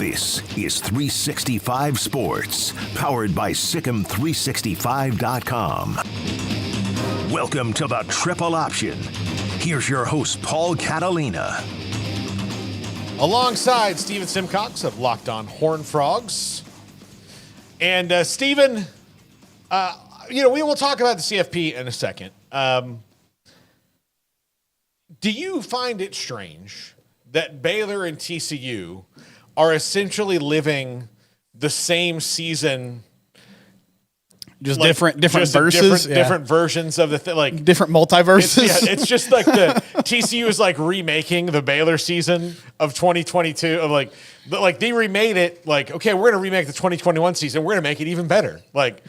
This is 365 Sports, powered by Sikkim365.com. Welcome to the Triple Option. Here's your host, Paul Catalina. Alongside Stephen Simcox of Locked On Horned Frogs. And Stephen, we will talk about the CFP in a second. Do you find it strange that Baylor and TCU are essentially living the same season? Just like different verses, different versions of the thing, different multiverses. It's just like the TCU is like remaking the Baylor season of 2022. Of like they remade it. Like, okay, we're gonna remake the 2021 season. We're gonna make it even better. Like,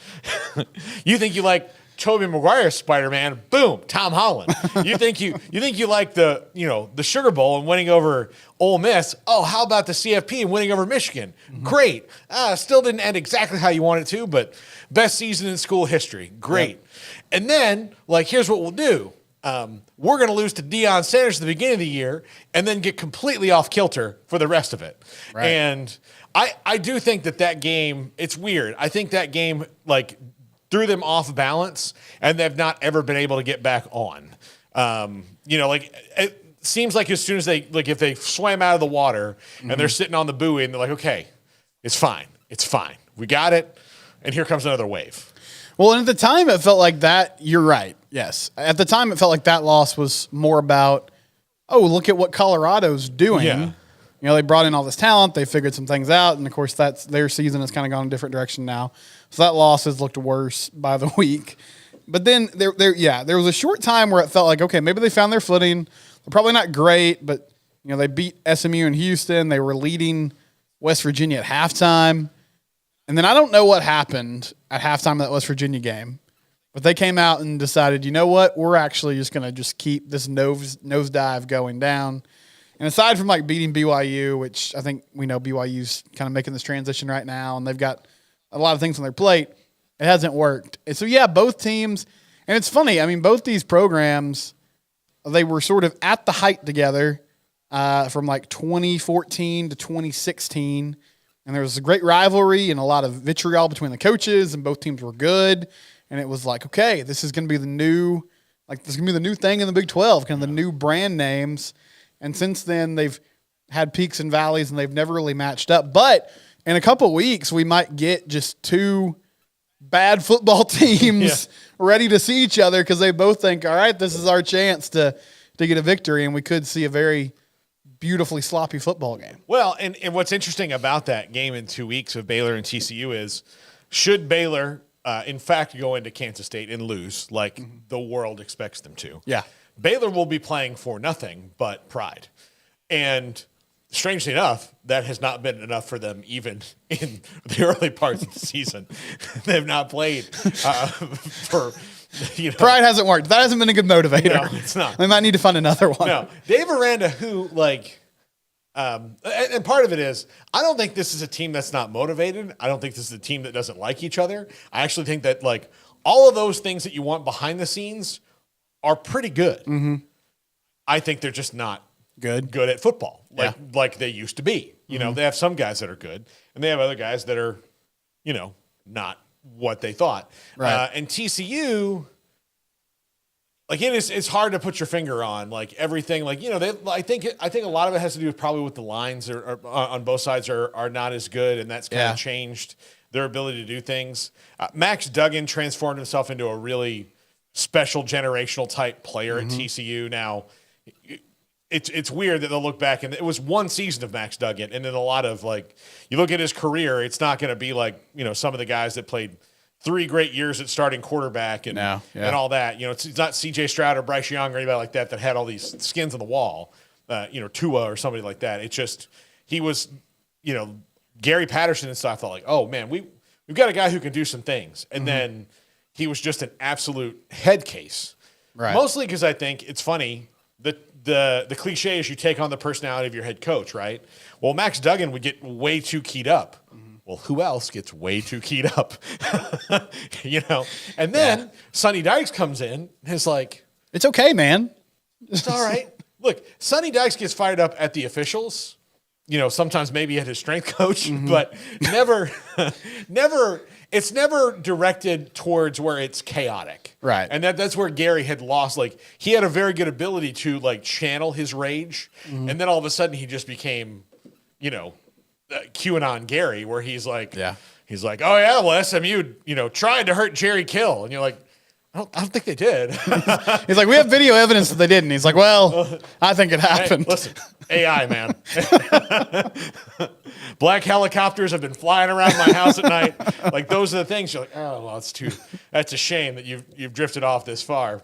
you think you like Tobey Maguire's Spider-Man? Boom, Tom Holland. You think you like the Sugar Bowl and winning over Ole Miss? Oh, how about the CFP and winning over Michigan? Mm-hmm. Great. Still didn't end exactly how you wanted it to, but best season in school history. Great. Yep. And then, here's what we'll do. We're going to lose to Deion Sanders at the beginning of the year and then get completely off kilter for the rest of it. Right. And I do think that game, it's weird. I think that game, threw them off balance, and they've not ever been able to get back on. It seems like as soon as if they swam out of the water and they're sitting on the buoy and they're like, okay, it's fine. We got it. And here comes another wave. Well, and at the time it felt like that. You're right. Yes. At the time it felt like that loss was more about, oh, look at what Colorado's doing. Yeah. They brought in all this talent. They figured some things out. And, of course, that's their season has kind of gone a different direction now. So that loss has looked worse by the week. But then, there was a short time where it felt like, okay, maybe they found their footing. They're probably not great, but, they beat SMU in Houston. They were leading West Virginia at halftime. And then I don't know what happened at halftime of that West Virginia game. But they came out and decided, you know what? We're actually just going to keep this nosedive going down. And aside from beating BYU, which I think we know BYU's kind of making this transition right now, and they've got a lot of things on their plate, it hasn't worked. And so, both teams, and it's funny, both these programs, they were sort of at the height together from 2014 to 2016. And there was a great rivalry and a lot of vitriol between the coaches, and both teams were good. And it was like, okay, this is going to be the new thing in the Big 12, kind of the new brand names. And since then, they've had peaks and valleys, and they've never really matched up. But in a couple of weeks, we might get just two bad football teams ready to see each other because they both think, all right, this is our chance to get a victory, and we could see a very beautifully sloppy football game. Well, and what's interesting about that game in 2 weeks of Baylor and TCU is, should Baylor, in fact, go into Kansas State and lose the world expects them to? Yeah. Baylor will be playing for nothing but pride. And strangely enough, that has not been enough for them even in the early parts of the season. They've not played for, Pride hasn't worked. That hasn't been a good motivator. No, it's not. We might need to find another one. No. Dave Aranda, who, and part of it is, I don't think this is a team that's not motivated. I don't think this is a team that doesn't like each other. I actually think that, all of those things that you want behind the scenes are pretty good. Mm-hmm. I think they're just not good at football like they used to be. They have some guys that are good, and they have other guys that are, not what they thought. Right. And TCU, it's hard to put your finger on everything. I think a lot of it has to do probably with the lines are on both sides are not as good, and that's kind of changed their ability to do things. Max Duggan transformed himself into a really special generational type player at TCU. Now, it's weird that they'll look back and it was one season of Max Duggan, and then a lot of you look at his career, it's not going to be some of the guys that played 3 great years at starting quarterback and all that. It's not C.J. Stroud or Bryce Young or anybody like that had all these skins on the wall. Tua or somebody like that. It's just he was, Gary Patterson and stuff. I felt like, oh man, we've got a guy who can do some things, and then he was just an absolute head case. Right. Mostly because I think it's funny the cliche is you take on the personality of your head coach, right? Well, Max Duggan would get way too keyed up. Well, who else gets way too keyed up? And then Sonny Dykes comes in and is like, it's okay, man. It's all right. Look, Sonny Dykes gets fired up at the officials. sometimes maybe at his strength coach, but never, it's never directed towards where it's chaotic. Right. And that's where Gary had lost. Like, he had a very good ability to like channel his rage. And then all of a sudden he just became, QAnon Gary, where he's like, oh yeah, well, SMU, tried to hurt Jerry Kill. And you're like, I don't think they did. He's like, we have video evidence that they didn't. He's like, well, I think it happened. Hey, listen, AI, man. Black helicopters have been flying around my house at night. Like, those are the things you're like, oh, well, that's a shame that you've drifted off this far.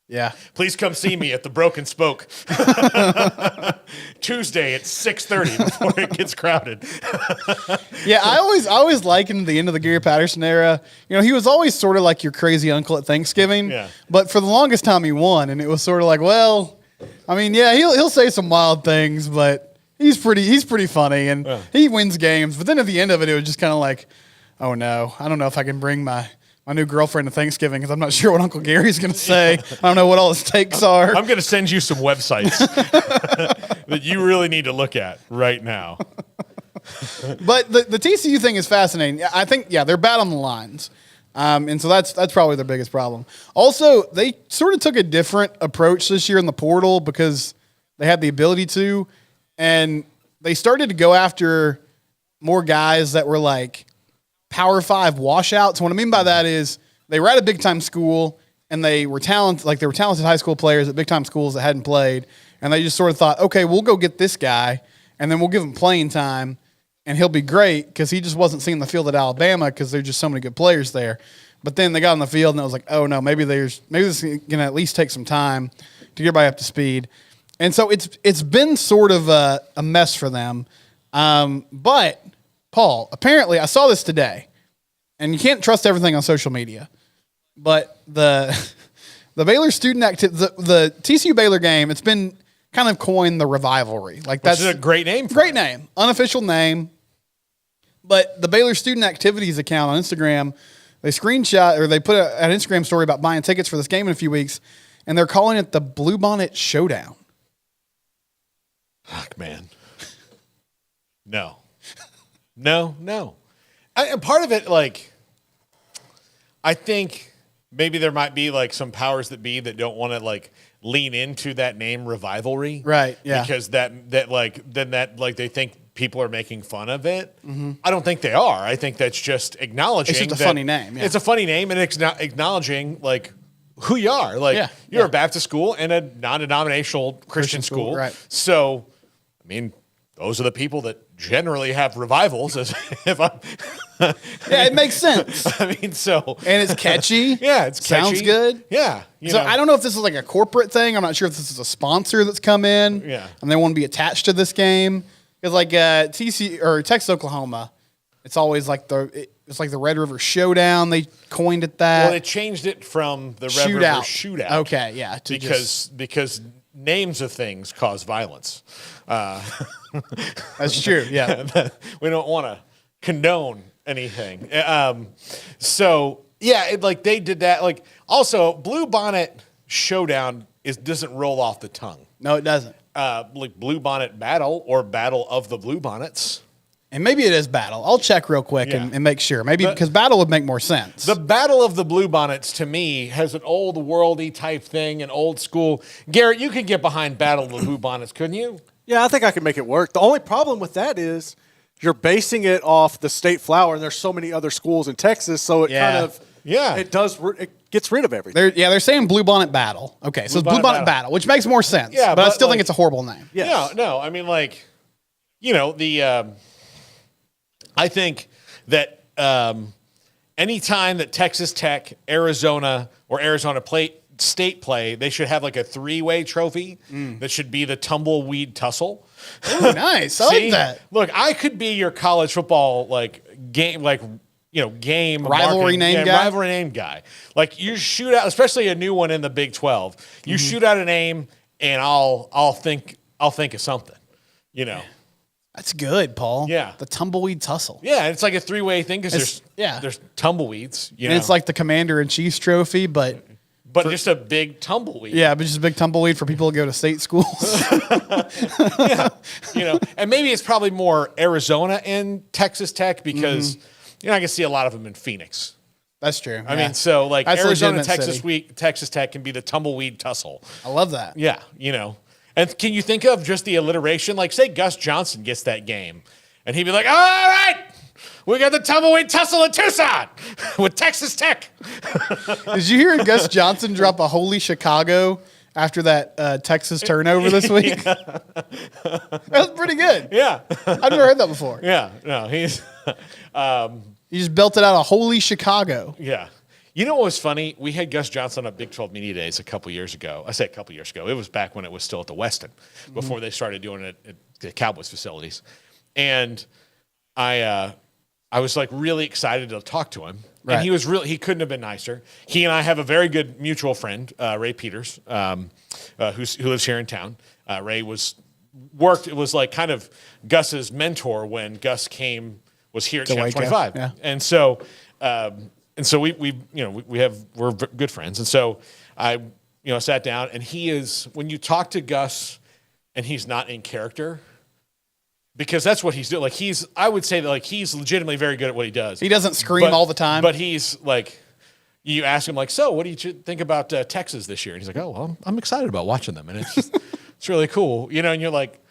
Yeah. Please come see me at the Broken Spoke Tuesday at 6:30 before it gets crowded. Yeah, I always likened the end of the Gary Patterson era. He was always sort of like your crazy uncle at Thanksgiving. Yeah. But for the longest time, he won, and it was sort of like, well, I mean, yeah, he'll say some wild things, but he's pretty funny, and he wins games. But then at the end of it, it was just kind of like, oh no, I don't know if I can bring my new girlfriend to Thanksgiving because I'm not sure what Uncle Gary's going to say. I don't know what all his takes are. I'm going to send you some websites that you really need to look at right now. But the TCU thing is fascinating. I think, they're bad on the lines. And so that's probably their biggest problem. Also, they sort of took a different approach this year in the portal because they had the ability to, and they started to go after more guys that were like Power 5 washouts. What I mean by that is they were at a big time school and they were talented high school players at big time schools that hadn't played. And they just sort of thought, okay, we'll go get this guy and then we'll give him playing time and he'll be great because he just wasn't seeing the field at Alabama because there's just so many good players there. But then they got on the field and it was like, oh no, maybe this is going to at least take some time to get everybody up to speed. And so it's been sort of a mess for them. But Paul, apparently I saw this today, and you can't trust everything on social media, but the Baylor student the TCU Baylor game, it's been kind of coined the rivalry. Like, that's a great name. Great name, unofficial name. But the Baylor student activities account on Instagram, they screenshot or they put an Instagram story about buying tickets for this game in a few weeks, and they're calling it the Bluebonnet Showdown. Fuck, man. No. And part of it, like, I think maybe there might be like some powers that be that don't want to like lean into that name rivalry, right? Yeah, because that they think people are making fun of it. Mm-hmm. I don't think they are. I think that's just acknowledging. It's just a funny name. Yeah. It's a funny name, and it's not acknowledging like who you are. Like, you're a Baptist school and a non-denominational Christian school, right? So, I mean, those are the people that generally have revivals. It makes sense. I mean, so. And it's catchy. Yeah, it's catchy. Sounds good. Yeah. So I don't know if this is like a corporate thing. I'm not sure if this is a sponsor that's come in. Yeah. And they want to be attached to this game. Because like TC or Texas, Oklahoma, it's always like it's like the Red River Showdown. They coined it that. Well, they changed it from the Red River Shootout. Okay, yeah. Because names of things cause violence. That's true. Yeah, we don't want to condone anything. So yeah, they did that. Like, also, Bluebonnet Showdown doesn't roll off the tongue. No, it doesn't. Like Bluebonnet Battle or Battle of the Bluebonnets. And maybe it is Battle. I'll check real quick and make sure. Maybe because Battle would make more sense. The Battle of the Bluebonnets, to me, has an old worldy type thing, an old school. Garrett, you could get behind Battle of the Bluebonnets, couldn't you? Yeah, I think I can make it work. The only problem with that is you're basing it off the state flower, and there's so many other schools in Texas, so it it gets rid of everything. They're saying Bluebonnet Battle. Okay, so it's Bluebonnet Battle, which makes more sense. Yeah, but I still think it's a horrible name. Yes. No. I mean, like, I think that anytime that Texas Tech, Arizona, or Arizona State play, they should have like a 3-way trophy that should be the tumbleweed tussle. Ooh, nice. I like that. Look, I could be your college football game rivalry name guy. Like, you shoot out, especially a new one in the Big 12. You shoot out a name, and I'll think of something. That's good, Paul. Yeah. The tumbleweed tussle. Yeah, it's like a 3-way thing because there's tumbleweeds. And it's like the Commander-in-Chief's trophy, but But just a big tumbleweed. Yeah, but just a big tumbleweed for people to go to state schools. Yeah, and maybe it's probably more Arizona and Texas Tech because I can see a lot of them in Phoenix. That's true. I mean, so like That's Arizona, legitimate Texas Tech can be the tumbleweed tussle. I love that. Yeah, And can you think of just the alliteration? Like, say Gus Johnson gets that game, and he'd be like, "All right, we got the tumbleweed tussle in Tucson with Texas Tech." Did you hear Gus Johnson drop a "Holy Chicago" after that Texas turnover this week? That was pretty good. Yeah, I've never heard that before. Yeah, no, he's. He just belted out a "Holy Chicago." Yeah. You know what was funny? We had Gus Johnson on Big 12 Media Days a couple years ago. I say a couple years ago. It was back when it was still at the Westin, before they started doing it at the Cowboys facilities. And I was like really excited to talk to him. Right. And he couldn't have been nicer. He and I have a very good mutual friend, Ray Peters, who lives here in town. Ray was like kind of Gus's mentor when Gus was here at Channel 25. Yeah. And so we're good friends. And so I sat down, and when you talk to Gus and he's not in character, because that's what he's doing. Like I would say that like he's legitimately very good at what he does. He doesn't scream all the time. But he's like, you ask him like, so what do you think about Texas this year? And he's like, oh, well, I'm excited about watching them. And it's really cool. And you're like,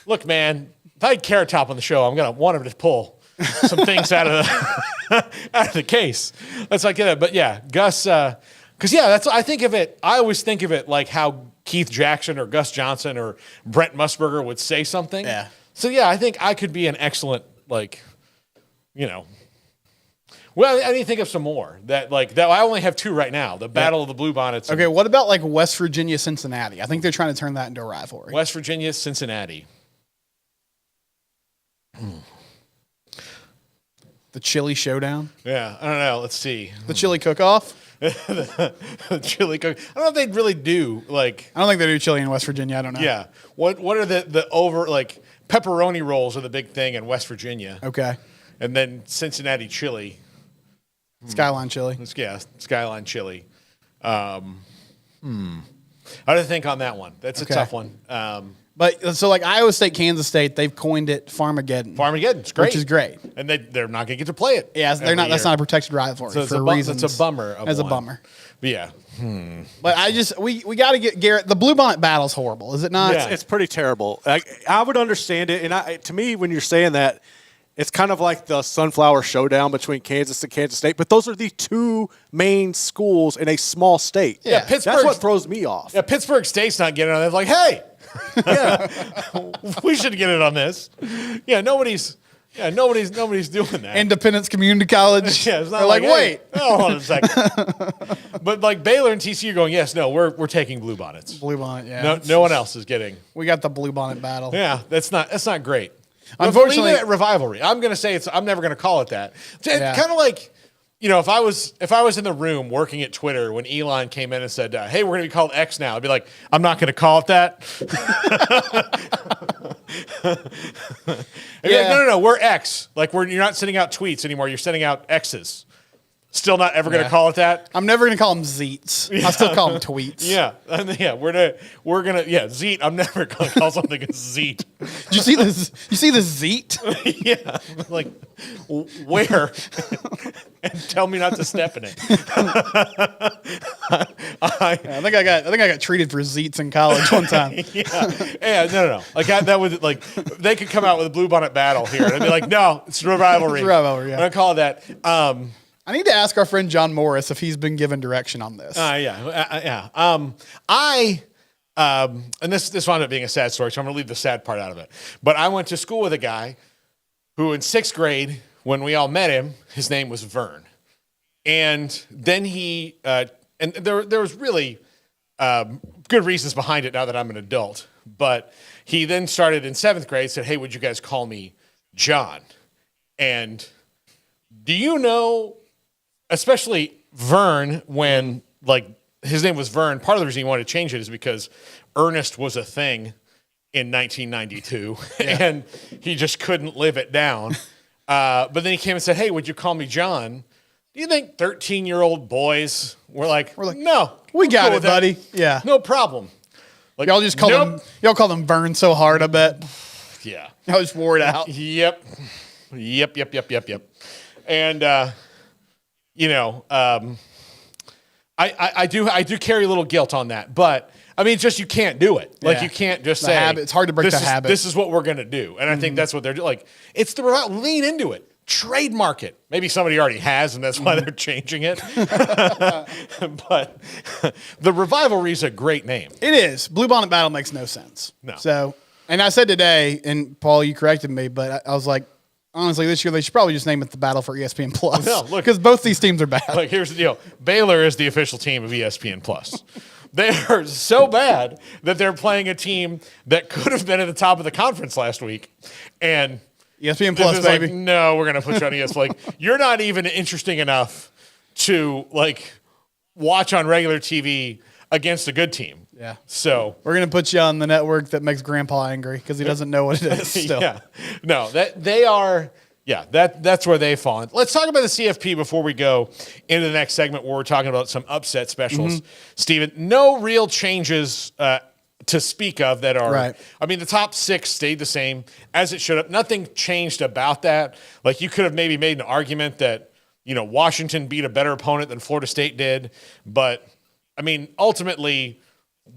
look, man, if I had Carrot Top on the show, I'm going to want him to pull some things out of the case. That's like that. But yeah, Gus, because I always think of it like how Keith Jackson or Gus Johnson or Brent Musburger would say something. Yeah. So yeah, I think I could be an excellent well, I need to think of some more that I only have two right now. The Battle of the Bluebonnets. Okay, what about like West Virginia, Cincinnati? I think they're trying to turn that into a rivalry. West Virginia, Cincinnati. The chili showdown? Yeah, I don't know. Let's see. The chili cook-off? The chili cook. I don't know if they'd really do like. I don't think they do chili in West Virginia. I don't know. Yeah. What are the over like pepperoni rolls are the big thing in West Virginia. Okay. And then Cincinnati chili. Skyline chili. Yeah, Skyline chili. I didn't think on that one. That's a tough one. But so like Iowa State, Kansas State, they've coined it Farmageddon. Farmageddon's great, which is great. And they're not going to get to play it. Yeah, they're not. That's not a protected rivalry so for reasons. It's a bummer. It's a bummer. But yeah. But we got to get Garrett. The Bluebonnet battle's horrible, is it not? Yeah. It's pretty terrible. I would understand it, and to me, when you're saying that, it's kind of like the Sunflower Showdown between Kansas and Kansas State, but those are the two main schools in a small state. Yeah, Pittsburgh. That's what throws me off. Yeah, Pittsburgh State's not getting on it. It's like, hey, yeah, we should get it on this. Yeah, nobody's doing that. Independence Community College. Yeah, it's not they're like, wait, hold on a second. But like Baylor and TCU going, yes, no, we're taking Bluebonnets. Bluebonnet, yeah. No one else is getting. We got the Bluebonnet battle. Yeah, that's not great. Unfortunately, leave it at rivalry. I'm going to say I'm never going to call it that. Yeah. Kind of like, if I was in the room working at Twitter when Elon came in and said, "Hey, we're going to be called X now," I'd be like, "I'm not going to call it that." Yeah. Like, no, we're X. Like you're not sending out tweets anymore. You're sending out X's. Still not ever going to call it that. I'm never going to call them Zeets. I'll still call them tweets. Yeah, we're gonna Zeet. I'm never going to call something a Zeet. Did you see this? You see the Zeet? Yeah, like where? And tell me not to step in it. I think I got treated for Zeets in college one time. Yeah, no. Like that would like they could come out with a Bluebonnet battle here, and I'd be like, no, it's a rivalry. It's a rivalry. Yeah. I don't call it that. I need to ask our friend John Morris if he's been given direction on this. Yeah. And this wound up being a sad story, so I'm going to leave the sad part out of it. But I went to school with a guy who in 6th grade, when we all met him, his name was Vern. And then he, and there was really good reasons behind it now that I'm an adult. But he then started in 7th grade, said, "Hey, would you guys call me John?" And do you know, especially Vern, when like his name was Vern, part of the reason he wanted to change it is because Ernest was a thing in 1992 and he just couldn't live it down. But then he came and said, "Hey, would you call me John?" Do you think 13-year-old boys were like, no, we got cool it, with that. buddy. Yeah. No problem. Like, Y'all just call them burn so hard, I bet. Yeah. Y'all just wore it out. Yep. And, I do carry a little guilt on that, but I mean, it's just, you can't do it. Like, you can't just say, habit. It's hard to break the habit. This is what we're going to do. And I think that's what they're doing. Like, it's lean into it. Trademark it. Maybe somebody already has, and that's why they're changing it. But the rivalry is a great name. It is. Blue Bonnet Battle makes no sense. No. So, and I said today, and Paul, you corrected me, but I was like, honestly, this year they should probably just name it the Battle for ESPN Plus. No, look, because both these teams are bad. Like, here's the deal: Baylor is the official team of ESPN Plus. They are so bad that they're playing a team that could have been at the top of the conference last week, and ESPN Plus, baby. Like, no, we're gonna put you on ESPN. Like, you're not even interesting enough to like watch on regular TV against a good team. Yeah. So we're gonna put you on the network that makes Grandpa angry because he doesn't know what it is. Still. Yeah. No, that they are. Yeah, that's where they've fallen. Let's talk about the CFP before we go into the next segment where we're talking about some upset specials. Stephen, no real changes to speak of that are. Right. I mean, the top 6 stayed the same as it should have. Nothing changed about that. Like, you could have maybe made an argument that, Washington beat a better opponent than Florida State did. But, I mean, ultimately,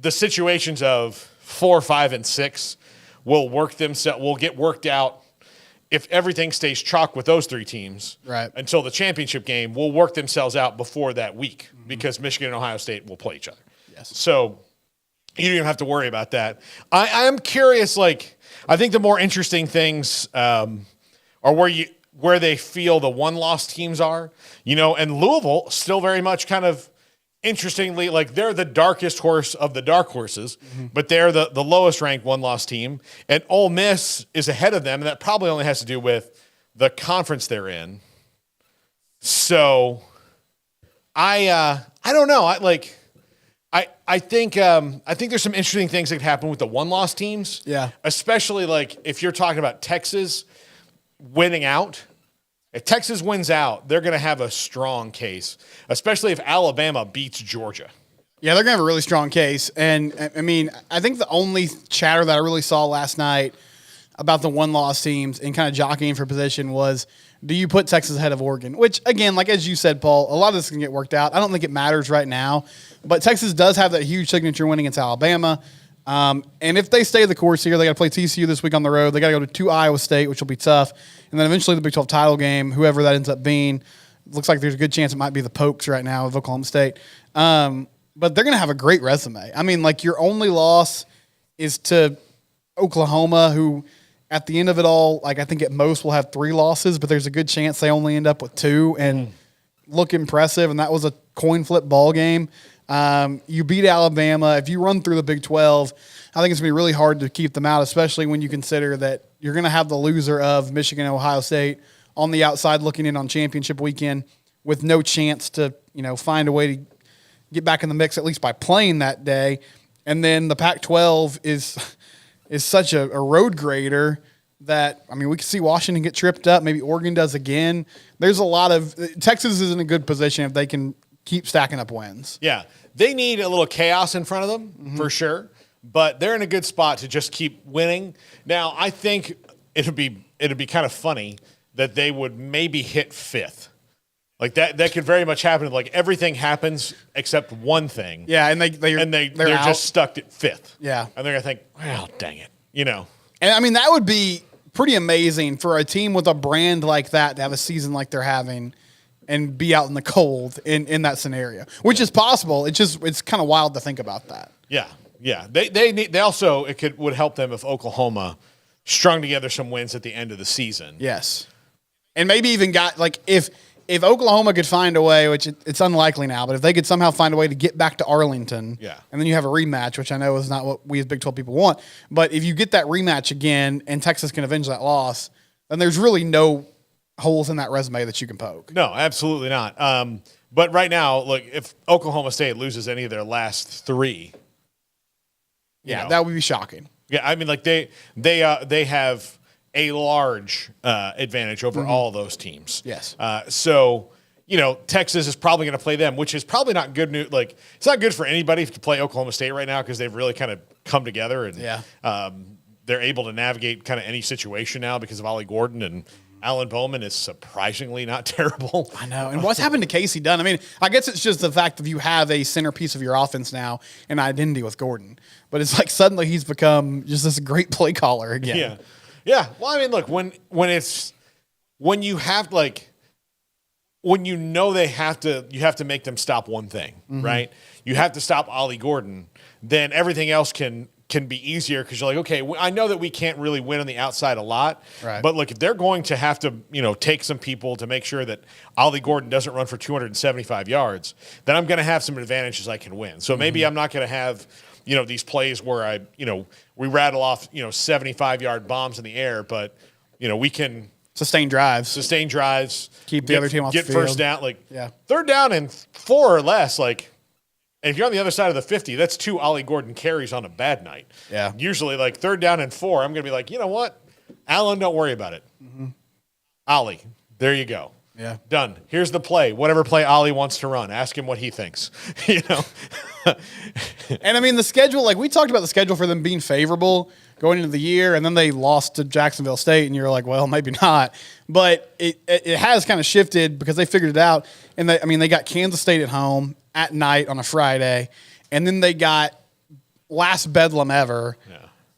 the situations of 4, 5, and 6 will get worked out if everything stays chalk with those 3 teams. Right. Until the championship game will work themselves out before that week because Michigan and Ohio State will play each other. Yes. So you don't even have to worry about that. I am curious, like, I think the more interesting things are where they feel the one-loss teams are, and Louisville still very much kind of interestingly, like, they're the darkest horse of the dark horses, but they're the lowest ranked one-loss team, and Ole Miss is ahead of them, and that probably only has to do with the conference they're in. So I don't know. I think there's some interesting things that could happen with the one-loss teams. Yeah. Especially, like, if you're talking about Texas winning out. If Texas wins out, they're going to have a strong case, especially if Alabama beats Georgia. Yeah, they're going to have a really strong case. And, I mean, I think the only chatter that I really saw last night about the one-loss teams and kind of jockeying for position was, do you put Texas ahead of Oregon? Which, again, like as you said, Paul, a lot of this can get worked out. I don't think it matters right now. But Texas does have that huge signature win against Alabama. And if they stay the course here, they got to play TCU this week on the road. They got to go to Iowa State, which will be tough. And then eventually the Big 12 title game, whoever that ends up being, looks like there's a good chance it might be the Pokes right now of Oklahoma State. But they're going to have a great resume. I mean, like, your only loss is to Oklahoma, who at the end of it all, like, I think at most will have 3 losses, but there's a good chance they only end up with 2 and look impressive. And that was a coin flip ball game. You beat Alabama. If you run through the Big 12, I think it's going to be really hard to keep them out, especially when you consider that you're going to have the loser of Michigan and Ohio State on the outside looking in on championship weekend with no chance to, find a way to get back in the mix, at least by playing that day. And then the Pac-12 is such a road grader that, I mean, we could see Washington get tripped up. Maybe Oregon does again. There's a lot of – Texas is in a good position if they can keep stacking up wins. Yeah. They need a little chaos in front of them, for sure. But they're in a good spot to just keep winning. Now, I think it'd be kind of funny that they would maybe hit 5th. Like, that could very much happen. Like, everything happens except one thing. Yeah, and they're just stuck at 5th. Yeah. And they're going to think, well, dang it, And, I mean, that would be pretty amazing for a team with a brand like that to have a season like they're having and be out in the cold in that scenario, which is possible. It's kind of wild to think about that. Yeah. Yeah. It would help them if Oklahoma strung together some wins at the end of the season. Yes. And maybe even got, like, if Oklahoma could find a way, which it's unlikely now, but if they could somehow find a way to get back to Arlington, and then you have a rematch, which I know is not what we as Big 12 people want, but if you get that rematch again and Texas can avenge that loss, then there's really no holes in that resume that you can poke. No, absolutely not. But right now, look, if Oklahoma State loses any of their last 3, that would be shocking. Yeah, I mean, like, they have a large advantage over all those teams. Yes. So, Texas is probably going to play them, which is probably not good news. Like, it's not good for anybody to play Oklahoma State right now because they've really kind of come together and they're able to navigate kind of any situation now because of Ollie Gordon, and Alan Bowman is surprisingly not terrible. I know. And what's happened to Casey Dunn? I mean, I guess it's just the fact that you have a centerpiece of your offense now, an identity with Gordon. But it's like suddenly he's become just this great play caller again. Yeah. Yeah. Well, I mean, look, when you have when you have to make them stop one thing, right? You have to stop Ollie Gordon, then everything else can be easier because you're like, okay, I know that we can't really win on the outside a lot, right. But look, if they're going to have to, take some people to make sure that Ollie Gordon doesn't run for 275 yards, then I'm going to have some advantages I can win. So maybe I'm not going to have, these plays where we rattle off, 75-yard bombs in the air, but, we can sustain drives, keep the other team off the field. Get first down, third down and 4 or less, and if you're on the other side of the 50, that's 2 Ollie Gordon carries on a bad night. Yeah. Usually, third down and 4, I'm going to be like, you know what? Alan, don't worry about it. Ollie, there you go. Yeah. Done. Here's the play. Whatever play Ollie wants to run. Ask him what he thinks. And, I mean, the schedule, we talked about the schedule for them being favorable going into the year, and then they lost to Jacksonville State, and you're like, well, maybe not. But it has kind of shifted because they figured it out. And, they got Kansas State at home at night on a Friday, and then they got last Bedlam ever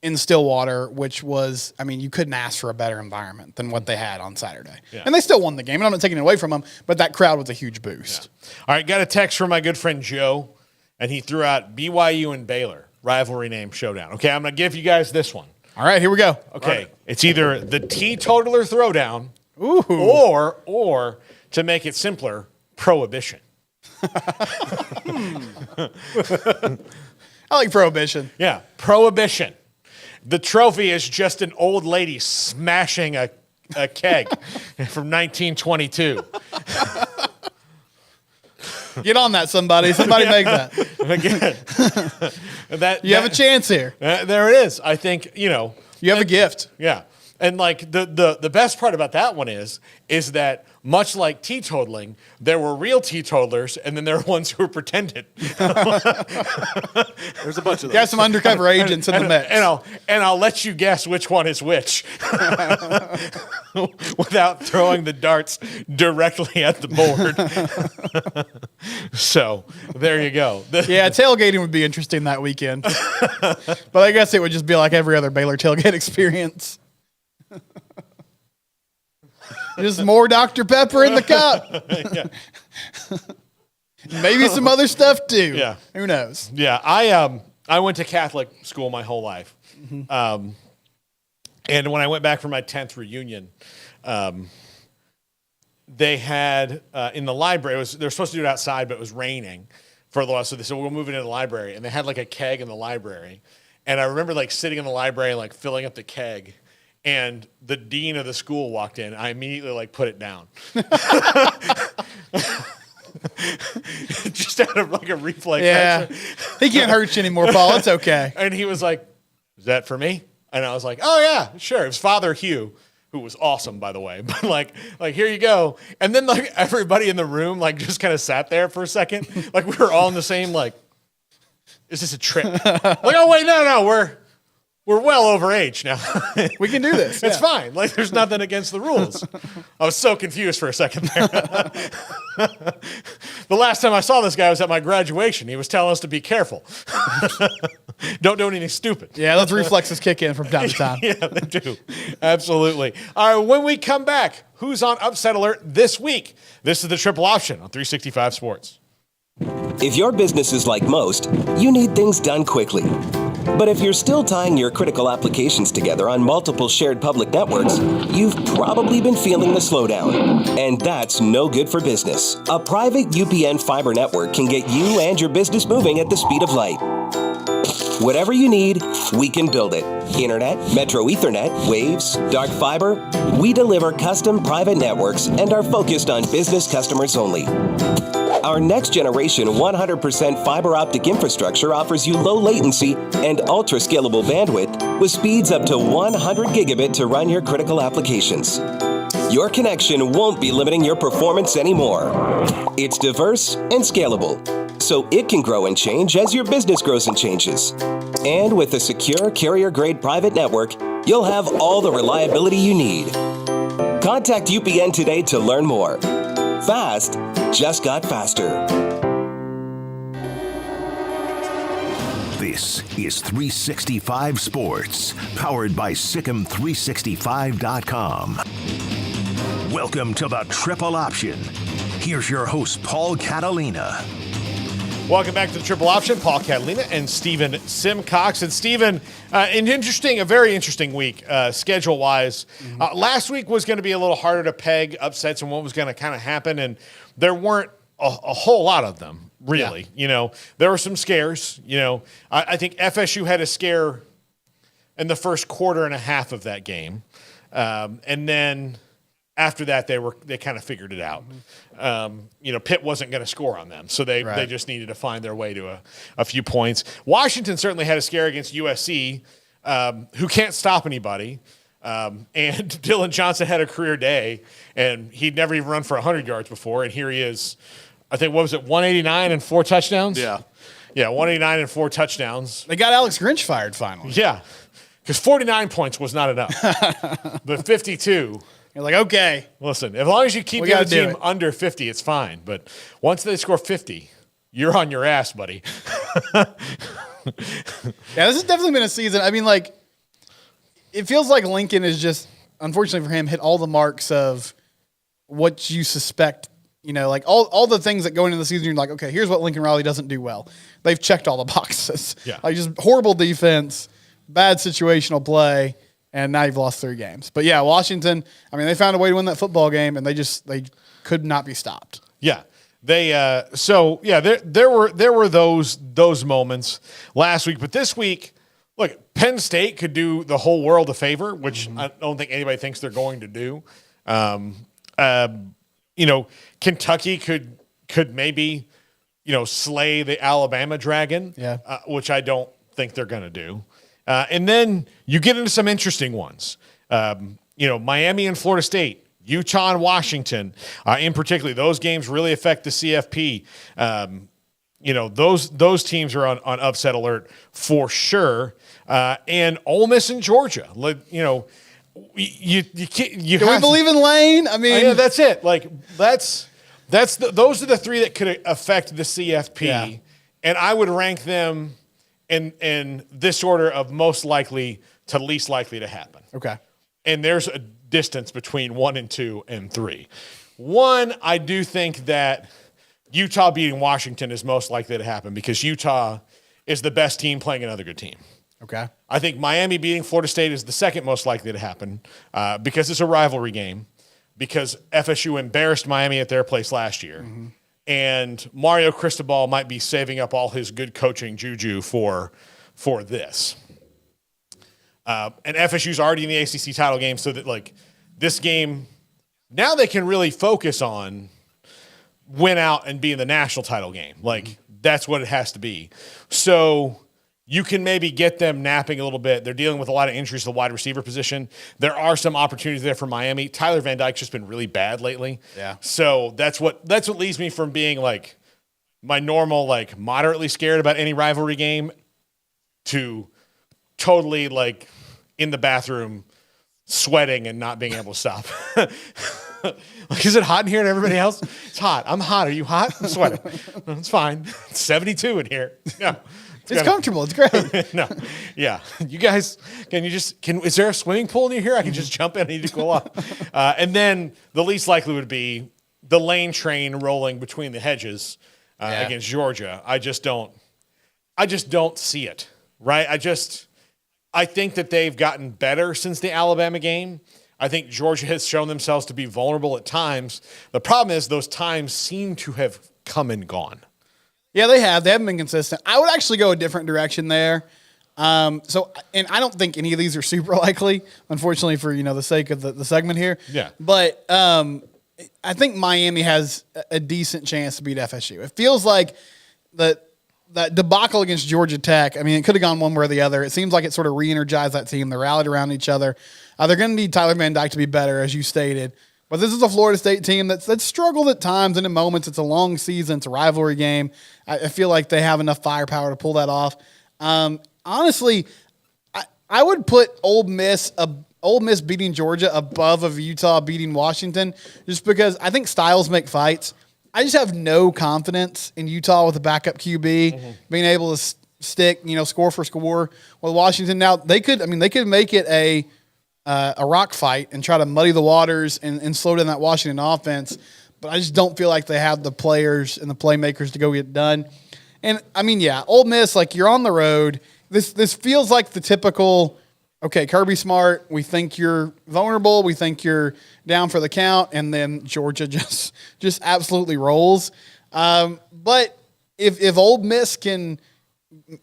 in Stillwater, which was, you couldn't ask for a better environment than what they had on Saturday. Yeah. And they still won the game, and I'm not taking it away from them, but that crowd was a huge boost. Yeah. All right, got a text from my good friend Joe, and he threw out BYU and Baylor, rivalry name showdown. Okay, I'm going to give you guys this one. All right, here we go. Okay, right. It's either the teetotaler throwdown or to make it simpler, prohibition. I like prohibition. Yeah, prohibition. The trophy is just an old lady smashing a keg from 1922. Get on that, somebody. Somebody make that. Again, you have a chance here. There it is. I think, You have a gift. Yeah. And the best part about that one is that much like teetotaling, there were real teetotalers, and then there were ones who were pretended. There's a bunch of those. You have some undercover agents in the mix. And I'll let you guess which one is which without throwing the darts directly at the board. So there you go. Yeah, tailgating would be interesting that weekend. But I guess it would just be like every other Baylor tailgate experience. Just more Dr. Pepper in the cup. Maybe some other stuff too. Yeah. Who knows? Yeah. I went to Catholic school my whole life. And when I went back for my 10th reunion, they had in the library, they were supposed to do it outside, but it was raining for a while. So they said, we'll move it into the library. And they had a keg in the library. And I remember sitting in the library and filling up the keg. And the dean of the school walked in. I immediately put it down. Just out of a reflex. Yeah. He can't hurt you anymore, Paul. It's okay. And he was like, is that for me? And I was like, oh yeah, sure. It was Father Hugh, who was awesome, by the way. But here you go. And then everybody in the room just kind of sat there for a second. We were all in the same is this a trick? Oh wait, no, we're well over age now. We can do this. It's fine. There's nothing against the rules. I was so confused for a second there. The last time I saw this guy was at my graduation. He was telling us to be careful. Don't do anything stupid. Yeah, those reflexes kick in from time to time. Yeah, they do. Absolutely. All right, when we come back, who's on Upset Alert this week? This is the Triple Option on 365 Sports. If your business is like most, you need things done quickly. But if you're still tying your critical applications together on multiple shared public networks, you've probably been feeling the slowdown. And that's no good for business. A private UPN fiber network can get you and your business moving at the speed of light. Whatever you need, we can build it. Internet, Metro Ethernet, Waves, dark fiber. We deliver custom private networks and are focused on business customers only. Our next generation 100% fiber optic infrastructure offers you low latency and ultra scalable bandwidth with speeds up to 100 gigabit to run your critical applications. your connection won't be limiting your performance anymore. It's diverse and scalable, so it can grow and change as your business grows and changes. And with a secure carrier-grade private network, you'll have all the reliability you need. Contact UPN today to learn more. Fast just got faster. This is 365 Sports, powered by Sikkim365.com. Welcome to the Triple Option. Here's your host, Paul Catalina. Welcome back to the Triple Option. Paul Catalina and Stephen Simcox. And Stephen, a very interesting week schedule-wise. Last week was going to be a little harder to peg upsets and what was going to kind of happen, and there weren't a whole lot of them. Really, there were some scares. I think FSU had a scare in the first quarter and a half of that game, and then after that they kind of figured it out. Pitt wasn't going to score on them, so they just needed to find their way to a few points. Washington certainly had a scare against USC, who can't stop anybody. And Dylan Johnson had a career day, and he'd never even run for 100 yards before, and here he is. I think, 189 and 4 touchdowns? Yeah, 189 and 4 touchdowns. They got Alex Grinch fired finally. Yeah, because 49 points was not enough. But 52. You're like, okay. Listen, as long as you keep the other team under 50, it's fine. But once they score 50, you're on your ass, buddy. Yeah, this has definitely been a season. I mean, it feels like Lincoln is just, unfortunately for him, hit all the marks of what you suspect. All the things that go into the season, you're like, okay, here's what Lincoln Riley doesn't do well. They've checked all the boxes. Yeah. Just horrible defense, bad situational play, and now you've lost 3 games. But yeah, Washington, they found a way to win that football game, and they could not be stopped. Yeah. There were those moments last week, but this week, look, Penn State could do the whole world a favor, which I don't think anybody thinks they're going to do. Kentucky could maybe, slay the Alabama Dragon, which I don't think they're going to do. And then you get into some interesting ones. Miami and Florida State, Utah and Washington, in particular, those games really affect the CFP. Those teams are on upset alert for sure. And Ole Miss and Georgia, you Do we believe in Lane? That's it. Those are the 3 that could affect the CFP, and I would rank them in this order of most likely to least likely to happen. Okay. And there's a distance between 1 and 2 and 3. 1, I do think that Utah beating Washington is most likely to happen because Utah is the best team playing another good team. Okay. I think Miami beating Florida State is the second most likely to happen because it's a rivalry game, because FSU embarrassed Miami at their place last year. Mm-hmm. And Mario Cristobal might be saving up all his good coaching juju for this. And FSU's already in the ACC title game, so that this game, now they can really focus on win out and be in the national title game. That's what it has to be. So you can maybe get them napping a little bit. They're dealing with a lot of injuries to the wide receiver position. There are some opportunities there for Miami. Tyler Van Dyke's just been really bad lately. Yeah. So that's what leads me from being my normal, moderately scared about any rivalry game to totally in the bathroom sweating and not being able to stop. Is it hot in here to everybody else? It's hot. I'm hot. Are you hot? I'm sweating. It's fine. It's 72 in here. No. It's comfortable. It's great. No. Yeah. You guys, is there a swimming pool near here? I can just jump in. I need to cool off. And then the least likely would be the Lane train rolling between the hedges against Georgia. I just don't see it. Right. I think that they've gotten better since the Alabama game. I think Georgia has shown themselves to be vulnerable at times. The problem is those times seem to have come and gone. Yeah, they have. They haven't been consistent. I would actually go a different direction there. And I don't think any of these are super likely, unfortunately, for the sake of the segment here. Yeah. But I think Miami has a decent chance to beat FSU. It feels like that debacle against Georgia Tech, it could have gone one way or the other. It seems like it sort of re-energized that team. They rallied around each other. They're going to need Tyler Van Dyke to be better, as you stated. But this is a Florida State team that's struggled at times and in moments. It's a long season. It's a rivalry game. I feel like they have enough firepower to pull that off. Honestly, I would put Ole Miss beating Georgia above of Utah beating Washington just because I think styles make fights. I just have no confidence in Utah with a backup QB being able to stick, score for score with Washington. Now they could make it a rock fight and try to muddy the waters and slow down that Washington offense. But I just don't feel like they have the players and the playmakers to go get it done. And Ole Miss, like you're on the road. This feels like the typical, okay, Kirby Smart, we think you're vulnerable. We think you're down for the count. And then Georgia just absolutely rolls. But if Ole Miss can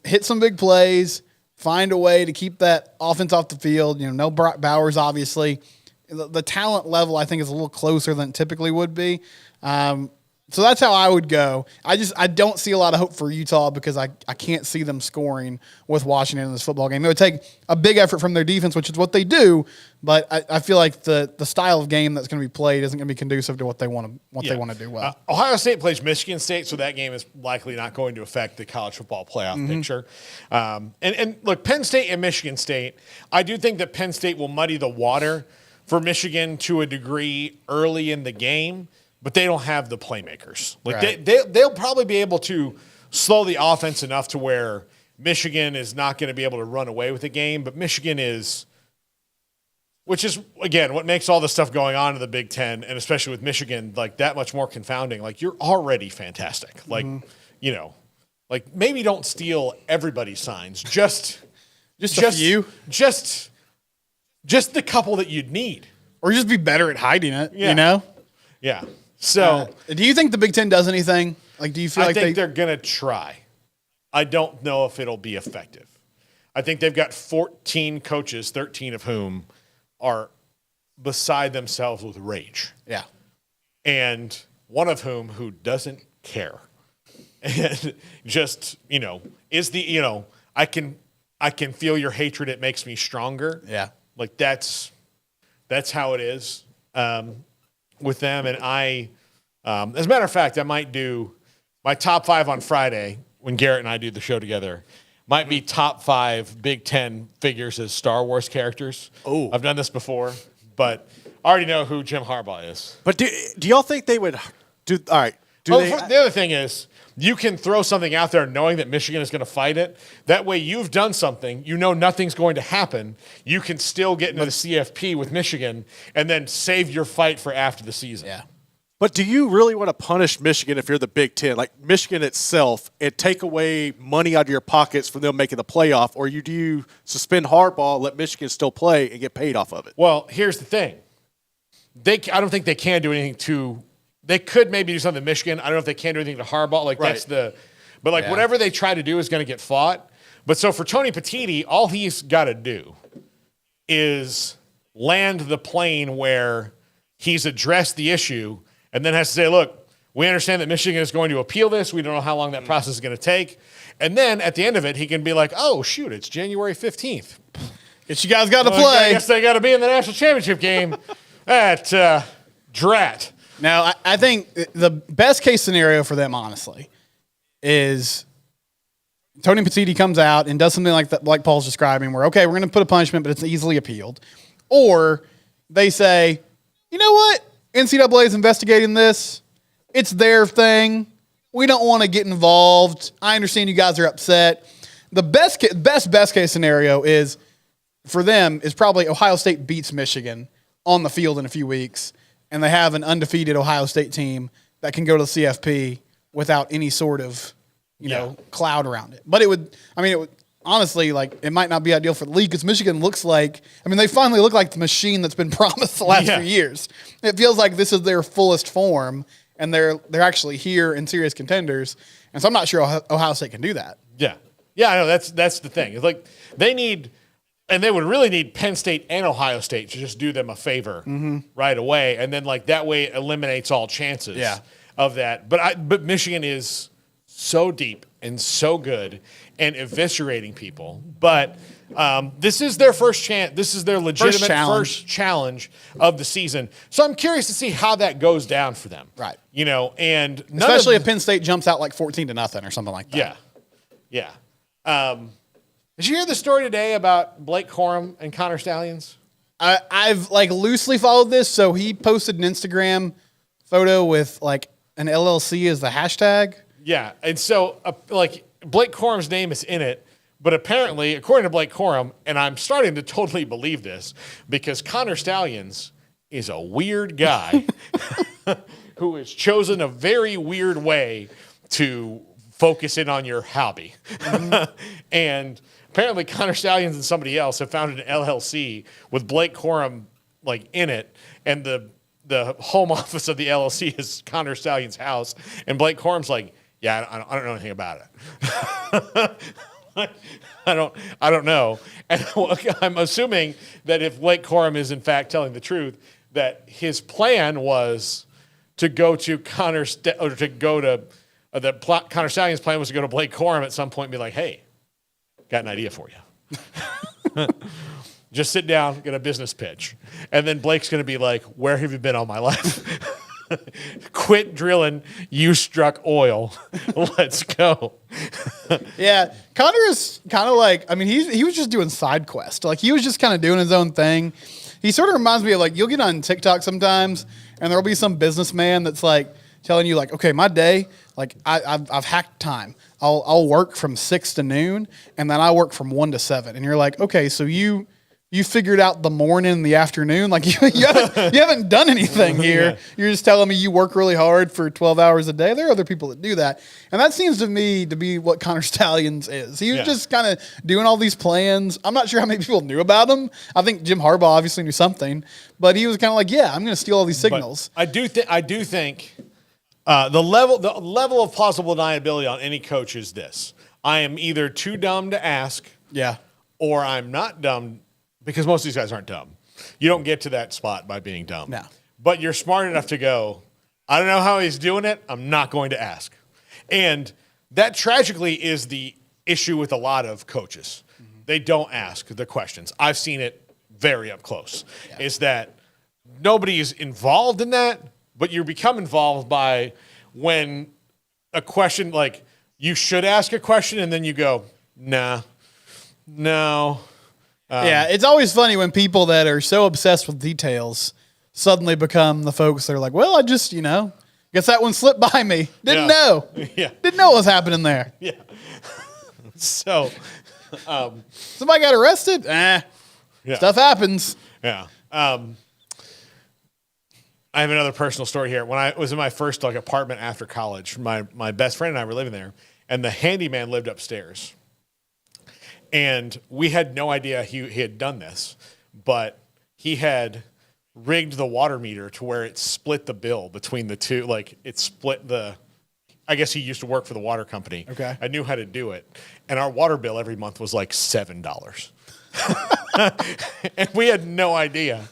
hit some big plays, find a way to keep that offense off the field, no Brock Bowers, obviously. The talent level, I think, is a little closer than it typically would be. So that's how I would go. I don't see a lot of hope for Utah because I can't see them scoring with Washington in this football game. It would take a big effort from their defense, which is what they do, but I feel like the style of game that's going to be played isn't going to be conducive to what they want to do well. Ohio State plays Michigan State, so that game is likely not going to affect the college football playoff picture. And look, Penn State and Michigan State, I do think that Penn State will muddy the water for Michigan to a degree early in the game. But they don't have the playmakers. Like they'll probably be able to slow the offense enough to where Michigan is not going to be able to run away with the game. But Michigan is, which is, again, what makes all the stuff going on in the Big Ten, and especially with Michigan, like that much more confounding. Like you're already fantastic. Like, like maybe don't steal everybody's signs. Just a few. Just the couple that you'd need. Or just be better at hiding it, Yeah. So, do you think the Big Ten does anything? Like, do you feel I like think they're going to try. I don't know if it'll be effective. I think they've got 14 coaches, 13 of whom are beside themselves with rage. Yeah. And one of whom who doesn't care. And just, is the, I can feel your hatred. It makes me stronger. Yeah. Like that's how it is. With them, and as a matter of fact, I might do my top 5 on Friday when Garrett and I do the show together. Might be top 5 Big Ten figures as Star Wars characters. Oh, I've done this before, but I already know who Jim Harbaugh is. But do y'all think they would do? All right. The other thing is, you can throw something out there knowing that Michigan is going to fight it. That way you've done something. You know nothing's going to happen. You can still get into the CFP with Michigan and then save your fight for after the season. Yeah. But do you really want to punish Michigan if you're the Big Ten? Like Michigan itself, and take away money out of your pockets from them making the playoff? Or do you suspend Harbaugh, let Michigan still play, and get paid off of it? Well, here's the thing. I don't think they can do anything to – they could maybe do something to Michigan. I don't know if they can do anything to Harbaugh. Like right. Whatever they try to do is going to get fought. But so for Tony Petitti, all he's got to do is land the plane where he's addressed the issue and then has to say, look, we understand that Michigan is going to appeal this. We don't know how long that process is going to take. And then at the end of it, he can be like, oh, shoot, it's January 15th. Guess you guys got to play. I guess they got to be in the national championship game at Drat. Now, I think the best case scenario for them, honestly, is Tony Petitti comes out and does something like that, like Paul's describing, where, okay, we're going to put a punishment, but it's easily appealed. Or they say, you know what? NCAA is investigating this. It's their thing. We don't want to get involved. I understand you guys are upset. The best case scenario is for them is probably Ohio State beats Michigan on the field in a few weeks, and they have an undefeated Ohio State team that can go to the CFP without any sort of, cloud around it. But it would honestly, like, it might not be ideal for the league because Michigan looks like, they finally look like the machine that's been promised the last few years. It feels like this is their fullest form, and they're actually here in serious contenders. And so I'm not sure Ohio State can do that. Yeah. Yeah, I know. That's the thing. It's like they need – and they would really need Penn State and Ohio State to just do them a favor right away. And then, like, that way it eliminates all chances of that. But Michigan is so deep and so good and eviscerating people. But this is their first chance. This is their legitimate first challenge of the season. So I'm curious to see how that goes down for them. Right. You know, and especially if Penn State jumps out like 14-0 or something like that. Yeah. Did you hear the story today about Blake Corum and Connor Stallions? I've like loosely followed this. So he posted an Instagram photo with like an LLC as the hashtag. Yeah. And so like Blake Corum's name is in it. But apparently, according to Blake Corum, and I'm starting to totally believe this, because Connor Stallions is a weird guy who has chosen a very weird way to focus in on your hobby. And apparently Connor Stallions and somebody else have founded an LLC with Blake Corum like in it, and the home office of the LLC is Connor Stallions' house, and Blake Corum's like, yeah, I don't know anything about it. I don't know. And I'm assuming that if Blake Corum is in fact telling the truth, that his plan was to go to Connor Stallions' plan was to go to Blake Corum at some point and be like, hey, got an idea for you. Just sit down, get a business pitch. And then Blake's going to be like, where have you been all my life? Quit drilling. You struck oil. Let's go. Yeah, Connor is kind of like, I mean, he was just doing side quest. Like he was just kind of doing his own thing. He sort of reminds me of like, you'll get on TikTok sometimes and there'll be some businessman that's like telling you like, okay, my day, like I've hacked time. I'll work from 6 to noon and then I work from 1 to 7. And you're like, okay, so you figured out the morning and the afternoon. Like you haven't done anything here. Yeah. You're just telling me you work really hard for 12 hours a day. There are other people that do that. And that seems to me to be what Connor Stallions is. He was just kind of doing all these plans. I'm not sure how many people knew about him. I think Jim Harbaugh obviously knew something, but he was kind of like, yeah, I'm going to steal all these signals. But I do think the level of plausible deniability on any coach is this. I am either too dumb to ask, or I'm not dumb. Because most of these guys aren't dumb. You don't get to that spot by being dumb. No. But you're smart enough to go, I don't know how he's doing it. I'm not going to ask. And that tragically is the issue with a lot of coaches. Mm-hmm. They don't ask the questions. I've seen it very up close. Yeah. Is that nobody is involved in that, but you become involved by when a question, like you should ask a question and then you go, no. Yeah, it's always funny when people that are so obsessed with details suddenly become the folks that are like, well, I just, guess that one slipped by me. Didn't know. Yeah. Didn't know what was happening there. Yeah. So, somebody got arrested? Stuff happens. Yeah. I have another personal story here. When I was in my first apartment after college, my best friend and I were living there, and the handyman lived upstairs. And we had no idea he had done this, but he had rigged the water meter to where it split the bill between the two. Like it split I guess he used to work for the water company. Okay. I knew how to do it. And our water bill every month was like $7. And we had no idea.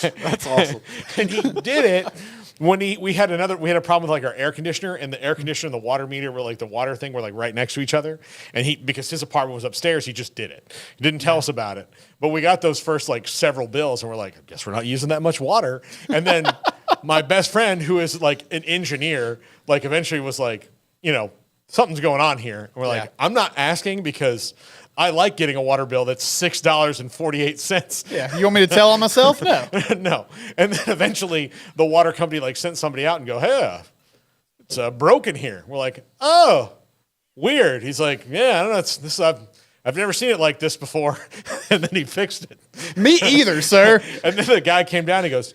That's awesome. And he did it when we had a problem with like our air conditioner, and the air conditioner and the water meter were like the water thing were like right next to each other. And because his apartment was upstairs, he just did it. He didn't tell us about it. But we got those first like several bills and we're like, I guess we're not using that much water. And then my best friend, who is like an engineer, like eventually was like, something's going on here. And we're like, I'm not asking because I like getting a water bill that's $6.48. Yeah. You want me to tell on myself? No. No. And then eventually the water company like sent somebody out and go, hey, it's broken here. We're like, oh, weird. He's like, yeah, I don't know. This I've never seen it like this before. And then he fixed it. Me either, sir. And then the guy came down and he goes,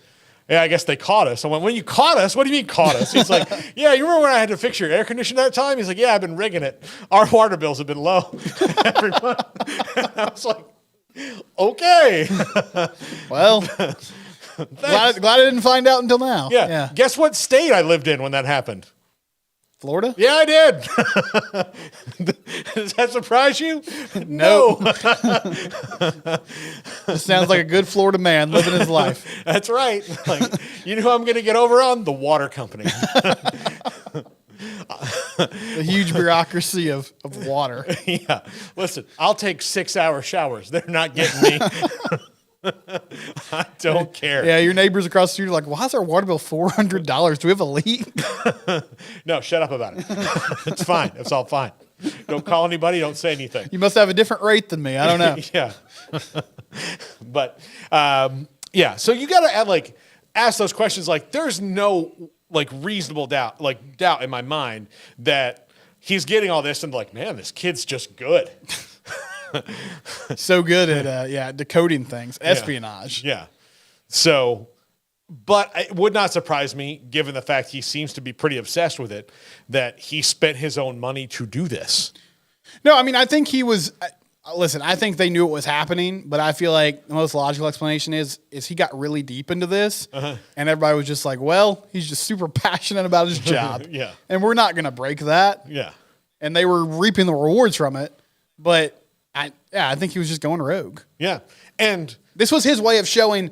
yeah, I guess they caught us. I went, when you caught us? What do you mean caught us? He's like, yeah, you remember when I had to fix your air conditioner that time? He's like, yeah, I've been rigging it. Our water bills have been low every month. I was like, okay. Well, glad I didn't find out until now. Yeah. Guess what state I lived in when that happened? Florida? Yeah, I did. Does that surprise you? No. Sounds like a good Florida man living his life. That's right. Like, you know who I'm going to get over on? The water company. The huge bureaucracy of water. Yeah. Listen, I'll take 6-hour showers. They're not getting me. I don't care. Yeah, your neighbors across the street are like, why is our water bill $400? Do we have a leak? No, shut up about it. It's fine. It's all fine. Don't call anybody. Don't say anything. You must have a different rate than me. I don't know. Yeah. But, yeah. So you got to ask those questions. Like, there's no reasonable doubt in my mind that he's getting all this and like, man, this kid's just good. So good at decoding things, espionage. Yeah. So, but it would not surprise me, given the fact he seems to be pretty obsessed with it, that he spent his own money to do this. No, I mean, I think he was. Listen, I think they knew it was happening, but I feel like the most logical explanation is he got really deep into this, and everybody was just like, "Well, he's just super passionate about his job, Yeah. and we're not going to break that." Yeah. And they were reaping the rewards from it, but I think he was just going rogue. Yeah. And This was his way of showing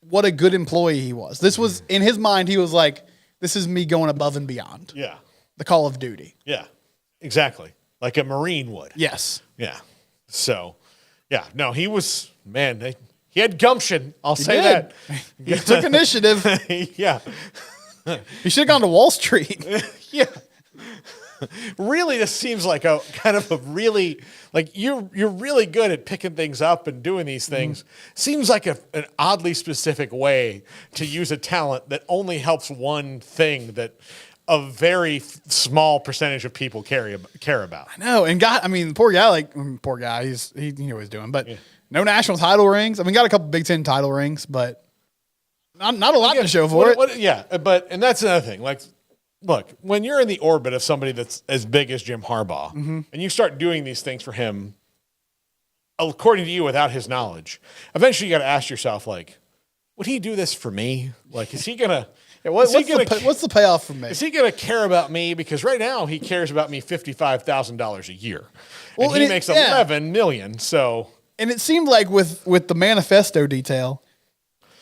what a good employee he was. This was, in his mind, he was like, this is me going above and beyond. yeah. The call of duty. Yeah. Exactly. Like a Marine would. Yes. Yeah. So, yeah. No, he was, man, he had gumption. I'll say did. that. He took initiative. Yeah. He should have gone to Wall Street. Yeah. Really, this seems like a kind of a really, like you're really good at picking things up and doing these things. Seems like an oddly specific way to use a talent that only helps one thing that a very small percentage of people care about. No, and poor guy, he knew what he was doing, but no national title rings. I mean, got a couple Big Ten title rings, but not a lot to show for it. Yeah, and that's another thing. Like, look, when you're in the orbit of somebody that's as big as Jim Harbaugh, and you start doing these things for him, according to you, without his knowledge, eventually you got to ask yourself, like, would he do this for me? Like, is he gonna? What's the payoff for me? Is he going to care about me? Because right now he cares about me $55,000 a year, Well, and he and makes yeah. $11 million. So, And it seemed like with the manifesto detail,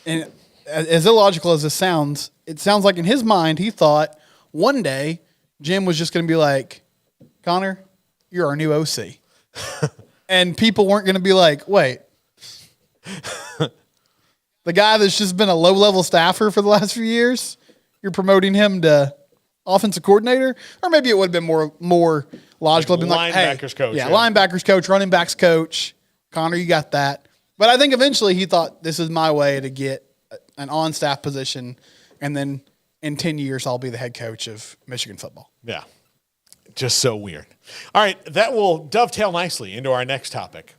and as illogical as this sounds, it sounds like in his mind he thought one day Jim was just going to be like, Connor, you're our new OC. And people weren't going to be like, wait, the guy that's just been a low-level staffer for the last few years, you're promoting him to offensive coordinator? Or maybe it would have been more logical. Been like, hey, linebackers coach. Yeah, linebackers coach, running backs coach. Connor, you got that. But I think eventually he thought, this is my way to get an on-staff position, and then in 10 years I'll be the head coach of Michigan football. Yeah. Just so weird. All right, that will dovetail nicely into our next topic.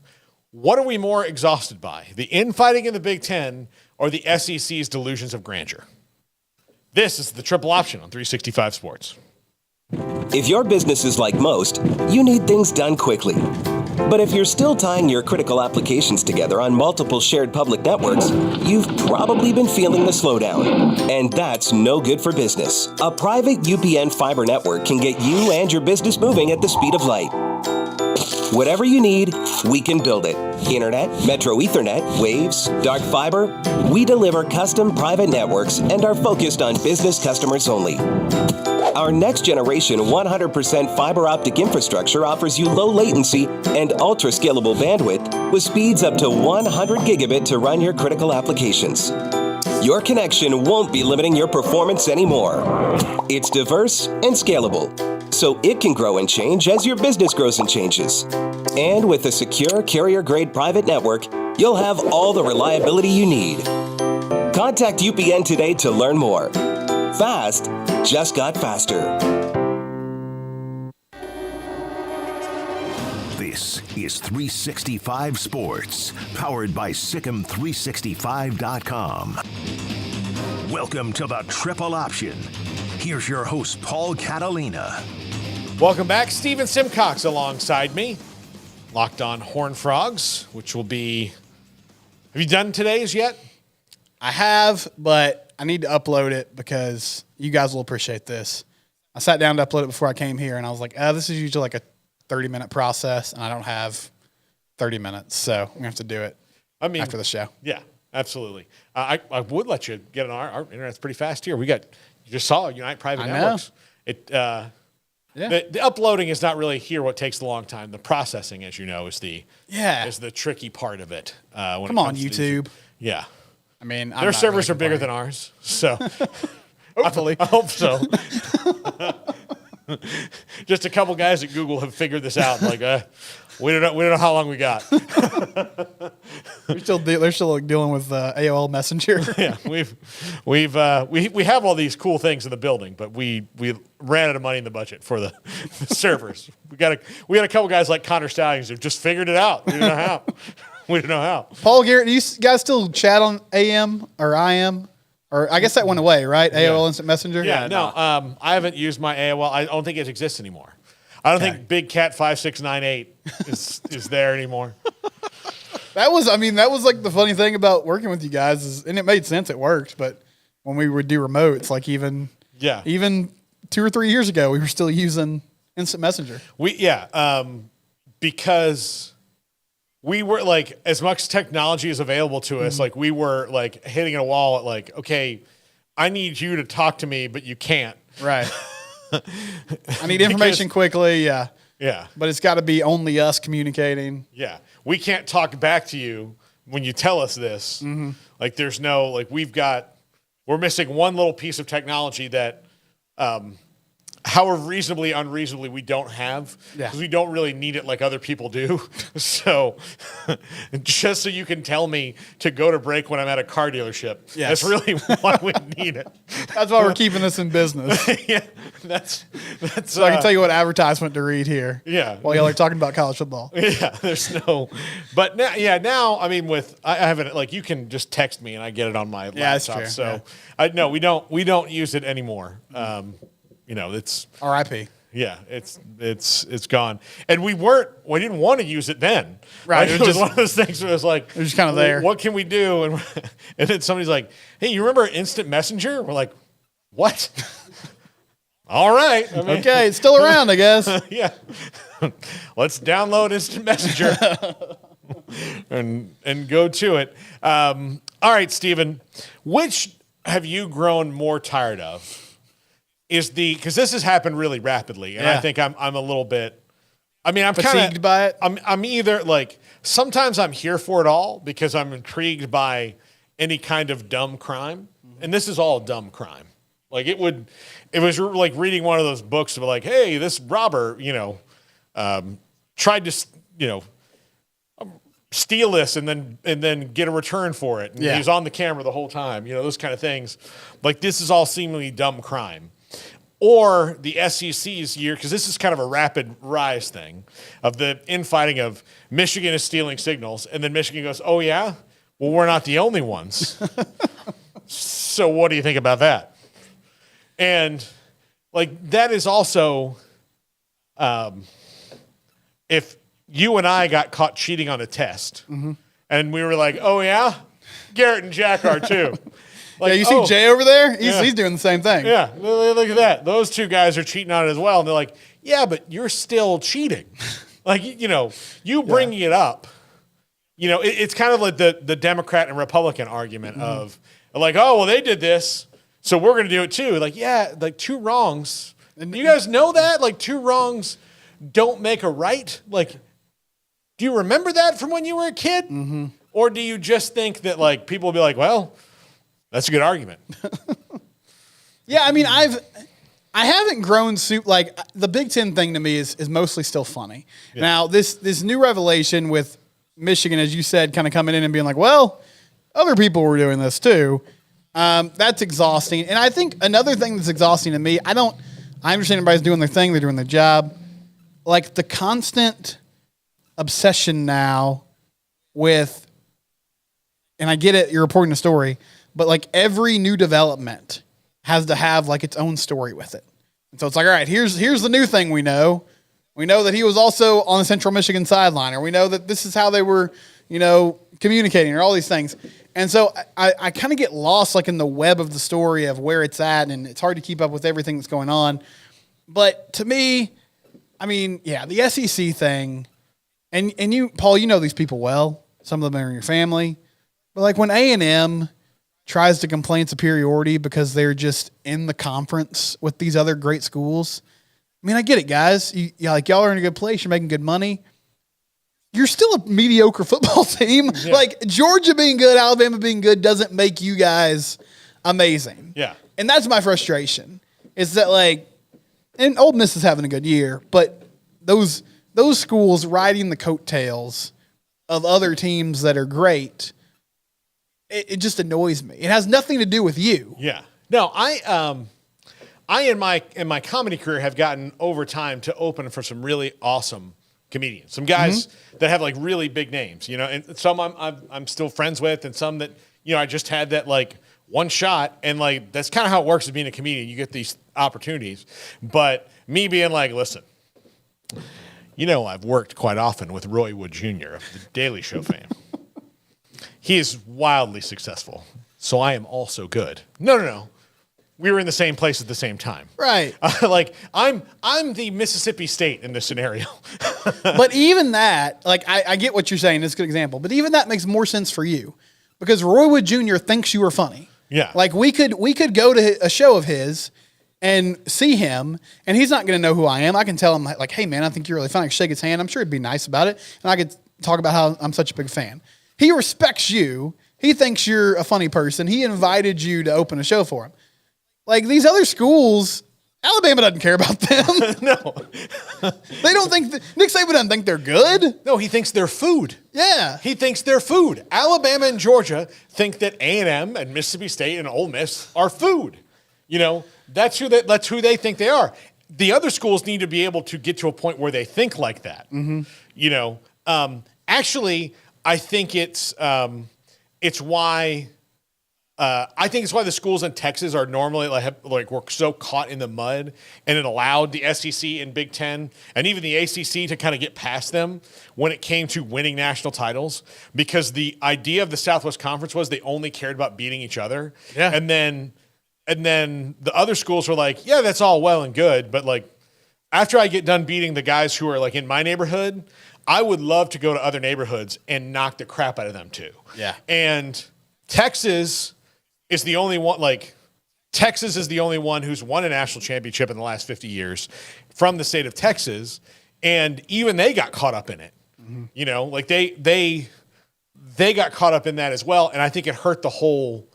What are we more exhausted by, the infighting in the Big Ten or the SEC's delusions of grandeur? This is the Triple Option on 365 Sports. If your business is like most, you need things done quickly. But if you're still tying your critical applications together on multiple shared public networks, you've probably been feeling the slowdown. And that's no good for business. A private UPN fiber network can get you and your business moving at the speed of light. Whatever you need, we can build it. Internet, Metro Ethernet, Waves, dark fiber. We deliver custom private networks and are focused on business customers only. Our next generation 100% fiber optic infrastructure offers you low latency and ultra scalable bandwidth with speeds up to 100 gigabit to run your critical applications. Your connection won't be limiting your performance anymore. It's diverse and scalable, so it can grow and change as your business grows and changes. And with a secure carrier-grade private network, you'll have all the reliability you need. Contact UPN today to learn more. Fast just got faster. This is 365 Sports, powered by Sikkim365.com. Welcome to the Triple Option. Here's your host, Paul Catalina. Welcome back. Stephen Simcox alongside me. Locked on Horned Frogs, which will be... Have you done today's yet? I have, but I need to upload it because you guys will appreciate this. I sat down to upload it before I came here, and I was like, this is usually like a 30-minute process, and I don't have 30 minutes, so I'm going to have to do it after the show. Yeah, absolutely. I would let you get on our internet's pretty fast here. You just saw Unite Private Networks. Yeah. The uploading is not really here. What takes a long time. The processing, as you know, is the tricky part of it. Come on, YouTube. Yeah. I mean, their servers are bigger than ours, so hopefully. I hope so. Just a couple guys at Google have figured this out. Like, we don't know how long we got. They're still dealing with AOL Messenger. Yeah, we have all these cool things in the building, but we ran out of money in the budget for the servers. We had a couple guys like Connor Stallions who just figured it out. We didn't know how. We didn't know how. Paul Garrett, do you guys still chat on AM or IM? Or I guess that went away, right? AOL Instant Messenger? Yeah, no. I haven't used my AOL. I don't think it exists anymore. I don't think Big Cat 5698 is there anymore. That was like the funny thing about working with you guys and it made sense. It worked, but when we would do remotes, like even 2 or 3 years ago, we were still using Instant Messenger. Because we were like, as much technology is available to us, like we were like hitting a wall at like, okay, I need you to talk to me, but you can't. Right. I need information quickly. Yeah. Yeah. But it's got to be only us communicating. Yeah. We can't talk back to you when you tell us this. Mm-hmm. Like there's no, like we're missing one little piece of technology that, however reasonably, unreasonably, we don't have because we don't really need it like other people do. So just so you can tell me to go to break when I'm at a car dealership, that's really why we need it. That's why we're keeping this in business. Yeah, that's. So I can tell you what advertisement to read here. Yeah, while y'all are talking about college football. Yeah, there's no. But now I mean, I haven't like you can just text me and I get it on my laptop. That's true. So no, we don't use it anymore. It's RIP. Yeah, it's gone. And we didn't want to use it then. Right. Like, it was just one of those things where it was like, it was just kind of there. What can we do? And then somebody's like, hey, you remember Instant Messenger? We're like, what? All right. I mean, okay, it's still around, I guess. Yeah. Let's download Instant Messenger and go to it. All right, Stephen, which have you grown more tired of? Because this has happened really rapidly, and I think I'm a little bit. I mean, I'm fatigued by it. I'm either like sometimes I'm here for it all because I'm intrigued by any kind of dumb crime, and this is all dumb crime. Like it was like reading one of those books of like, hey, this robber, tried to, steal this and then get a return for it, and he was on the camera the whole time. Those kind of things. Like this is all seemingly dumb crime. Or the SEC's year, because this is kind of a rapid rise thing of the infighting of Michigan is stealing signals, and then Michigan goes, oh, yeah? Well, we're not the only ones. So what do you think about that? And, like, that is also, if you and I got caught cheating on a test, and we were like, oh, yeah? Garrett and Jack are too. Like, you see Jay over there? He's doing the same thing. Yeah, look at that. Those two guys are cheating on it as well. And they're like, yeah, but you're still cheating. Like, you bringing it up, it's kind of like the Democrat and Republican argument of like, oh, well, they did this, so we're going to do it too. Like, yeah, like two wrongs. And you guys know that? Like, two wrongs don't make a right? Like, do you remember that from when you were a kid? Mm-hmm. Or do you just think that, like, people will be like, well, that's a good argument. Yeah, I mean, I haven't grown like the Big Ten thing to me is mostly still funny. Yeah. Now, this new revelation with Michigan, as you said, kind of coming in and being like, well, other people were doing this too. That's exhausting. And I think another thing that's exhausting to me, I understand everybody's doing their thing, they're doing their job. Like the constant obsession now with, and I get it, you're reporting a story, but like every new development has to have like its own story with it. And so it's like, all right, here's the new thing we know. We know that he was also on the Central Michigan sideline, or we know that this is how they were, communicating, or all these things. And so I kind of get lost like in the web of the story of where it's at, and it's hard to keep up with everything that's going on. But to me, I mean, yeah, the SEC thing, and you, Paul, you know these people well. Some of them are in your family. But like when A&M tries to complain superiority because they're just in the conference with these other great schools, I I mean, I get it, guys. Y'all are in a good place. You're making good money. You're still a mediocre football team. Yeah. Like, Georgia being good, Alabama being good doesn't make you guys amazing. Yeah. And that's my frustration. Is that, like, and Ole Miss is having a good year, but those schools riding the coattails of other teams that are great, it just annoys me. It has nothing to do with you. Yeah. No, I in my comedy career have gotten over time to open for some really awesome comedians, some guys that have like really big names, you know, and some I'm still friends with, and some that, you know, I just had that like one shot, and like that's kind of how it works as being a comedian. You get these opportunities, but me being like, listen, you know, I've worked quite often with Roy Wood Jr. of the Daily Show fame. He is wildly successful, so I am also good. No. We were in the same place at the same time. Right. Like, I'm the Mississippi State in this scenario. But even that, like, I get what you're saying. It's a good example. But even that makes more sense for you because Roy Wood Jr. thinks you are funny. Yeah. Like, we could go to a show of his and see him, and he's not going to know who I am. I can tell him, like, hey, man, I think you're really funny. Shake his hand. I'm sure he'd be nice about it. And I could talk about how I'm such a big fan. He respects you. He thinks you're a funny person. He invited you to open a show for him. Like, these other schools, Alabama doesn't care about them. No. They don't think, Nick Saban doesn't think they're good. No, he thinks they're food. Yeah. He thinks they're food. Alabama and Georgia think that A&M and Mississippi State and Ole Miss are food. You know, that's who they think they are. The other schools need to be able to get to a point where they think like that. Mm-hmm. You know, actually, I think it's why... I think it's why the schools in Texas are normally like we're so caught in the mud, and it allowed the SEC and Big Ten and even the ACC to kind of get past them when it came to winning national titles, because the idea of the Southwest Conference was they only cared about beating each other. Yeah. And then the other schools were like, yeah, that's all well and good, but like after I get done beating the guys who are like in my neighborhood, I would love to go to other neighborhoods and knock the crap out of them too. Yeah. And Texas is the only one, like, Texas is the only one who's won a national championship in the last 50 years from the state of Texas, and even they got caught up in it. Mm-hmm. You know, like they got caught up in that as well, and I think it hurt the whole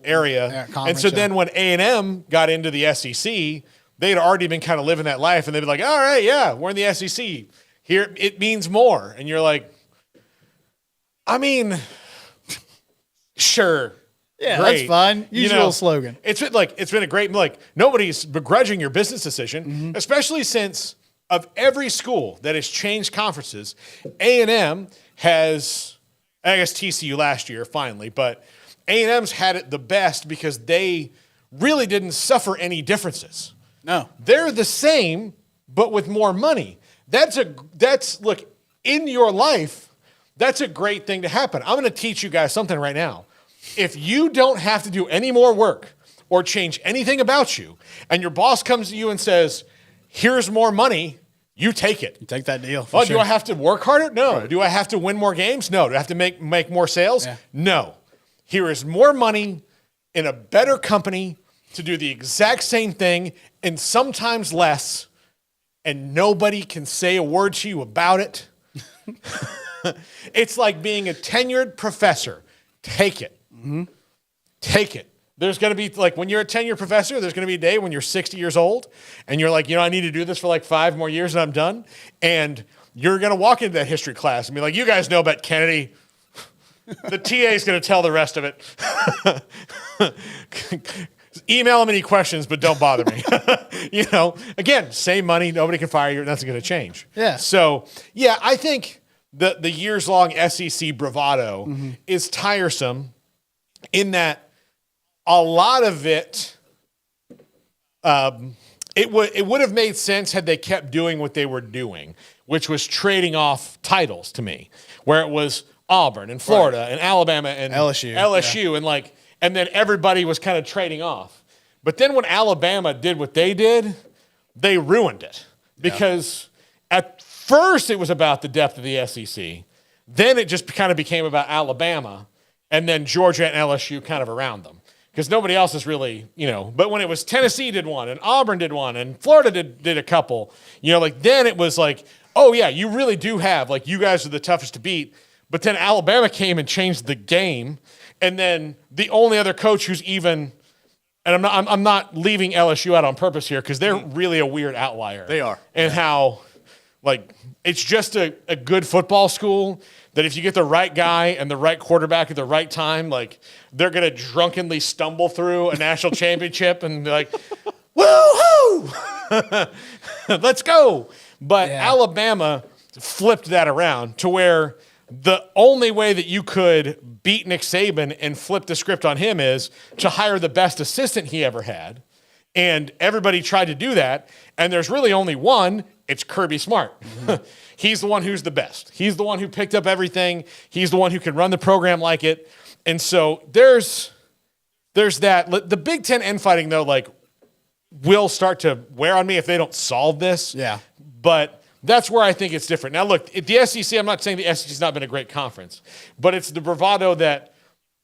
area. Yeah, and so then when A&M got into the SEC, they'd already been kind of living that life, and they'd be like, all right, yeah, we're in the SEC. Here, it means more. And you're like, I mean, sure. Yeah, great. that's fine. Usual slogan. It's been a great, like, nobody's begrudging your business decision, especially since of every school that has changed conferences, A&M has, I guess TCU last year finally, but A&M's had it the best because they really didn't suffer any differences. No. They're the same, but with more money. That's look, in your life, that's a great thing to happen. I'm going to teach you guys something right now. If you don't have to do any more work or change anything about you, and your boss comes to you and says, here's more money, you take it. You take that deal. Oh, sure. Do I have to work harder? No. Right. Do I have to win more games? No. Do I have to make more sales? Yeah. No. Here is more money in a better company to do the exact same thing and sometimes less, and nobody can say a word to you about it. It's like being a tenured professor. Take it. Mm-hmm. Take it. There's going to be, like, when you're a tenured professor, there's going to be a day when you're 60 years old and you're like, you know, I need to do this for like 5 more years and I'm done. And you're going to walk into that history class and be like, you guys know about Kennedy. The TA is going to tell the rest of it. Email them any questions, but don't bother me. You know, again, same money. Nobody can fire you. Nothing's going to change. Yeah. So, yeah, I think the years-long SEC bravado is tiresome, in that a lot of it, it would have made sense had they kept doing what they were doing, which was trading off titles to me, where it was Auburn and Florida and Alabama and LSU and then everybody was kind of trading off. But then when Alabama did what they did, they ruined it, because at first it was about the depth of the SEC. Then it just kind of became about Alabama, and then Georgia and LSU kind of around them. because nobody else is really, but when it was Tennessee did one and Auburn did one and Florida did a couple, like then it was like, oh yeah, you really do have, like, you guys are the toughest to beat. But then Alabama came and changed the game. And then the only other coach who's even, and I'm not leaving LSU out on purpose here because they're really a weird outlier. They are. And how, like, it's just a good football school that if you get the right guy and the right quarterback at the right time, like, they're going to drunkenly stumble through a national championship and be like, woo-hoo! Let's go. But Alabama flipped that around to where the only way that you could beat Nick Saban and flip the script on him is to hire the best assistant he ever had. And everybody tried to do that. And there's really only one. It's Kirby Smart. Mm-hmm. He's the one who's the best. He's the one who picked up everything. He's the one who can run the program like it. And so there's that. The Big Ten infighting, though, like, will start to wear on me if they don't solve this. Yeah. But that's where I think it's different. Now, look, at the SEC, I'm not saying the SEC's not been a great conference, but it's the bravado that,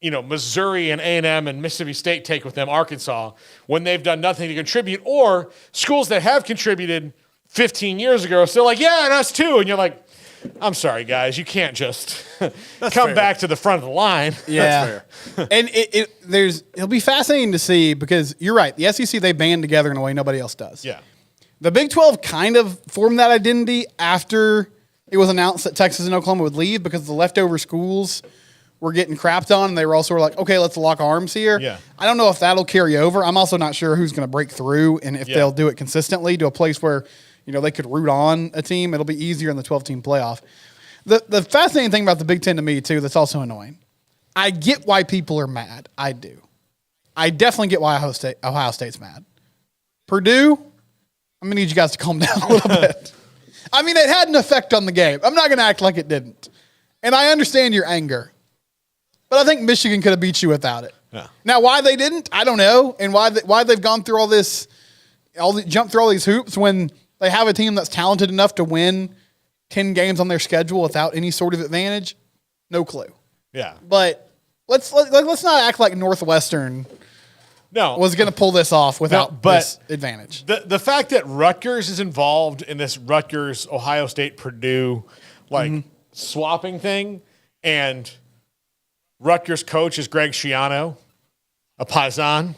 Missouri and A&M and Mississippi State take with them, Arkansas, when they've done nothing to contribute, or schools that have contributed 15 years ago still like, yeah, and us too. And you're like, I'm sorry, guys, you can't just come back to the front of the line. Yeah. That's fair. And it'll be fascinating to see because you're right. The SEC, they band together in a way nobody else does. Yeah. The Big 12 kind of formed that identity after it was announced that Texas and Oklahoma would leave because the leftover schools were getting crapped on, and they were all sort of like, okay, let's lock arms here. Yeah. I don't know if that'll carry over. I'm also not sure who's going to break through and if they'll do it consistently to a place where, they could root on a team. It'll be easier in the 12-team playoff. The fascinating thing about the Big Ten to me, too, that's also annoying, I get why people are mad. I do. I definitely get why Ohio State's mad. Purdue, I'm going to need you guys to calm down a little bit. I mean, it had an effect on the game. I'm not going to act like it didn't. And I understand your anger. But I think Michigan could have beat you without it. Yeah. Now, why they didn't, I don't know. And why they've gone through all this, jumped through all these hoops when they have a team that's talented enough to win 10 games on their schedule without any sort of advantage, no clue. Yeah. But let's not act like Northwestern was going to pull this off without this advantage. The fact that Rutgers is involved in this Rutgers, Ohio State, Purdue, swapping thing, and Rutgers coach is Greg Schiano, a Paisan,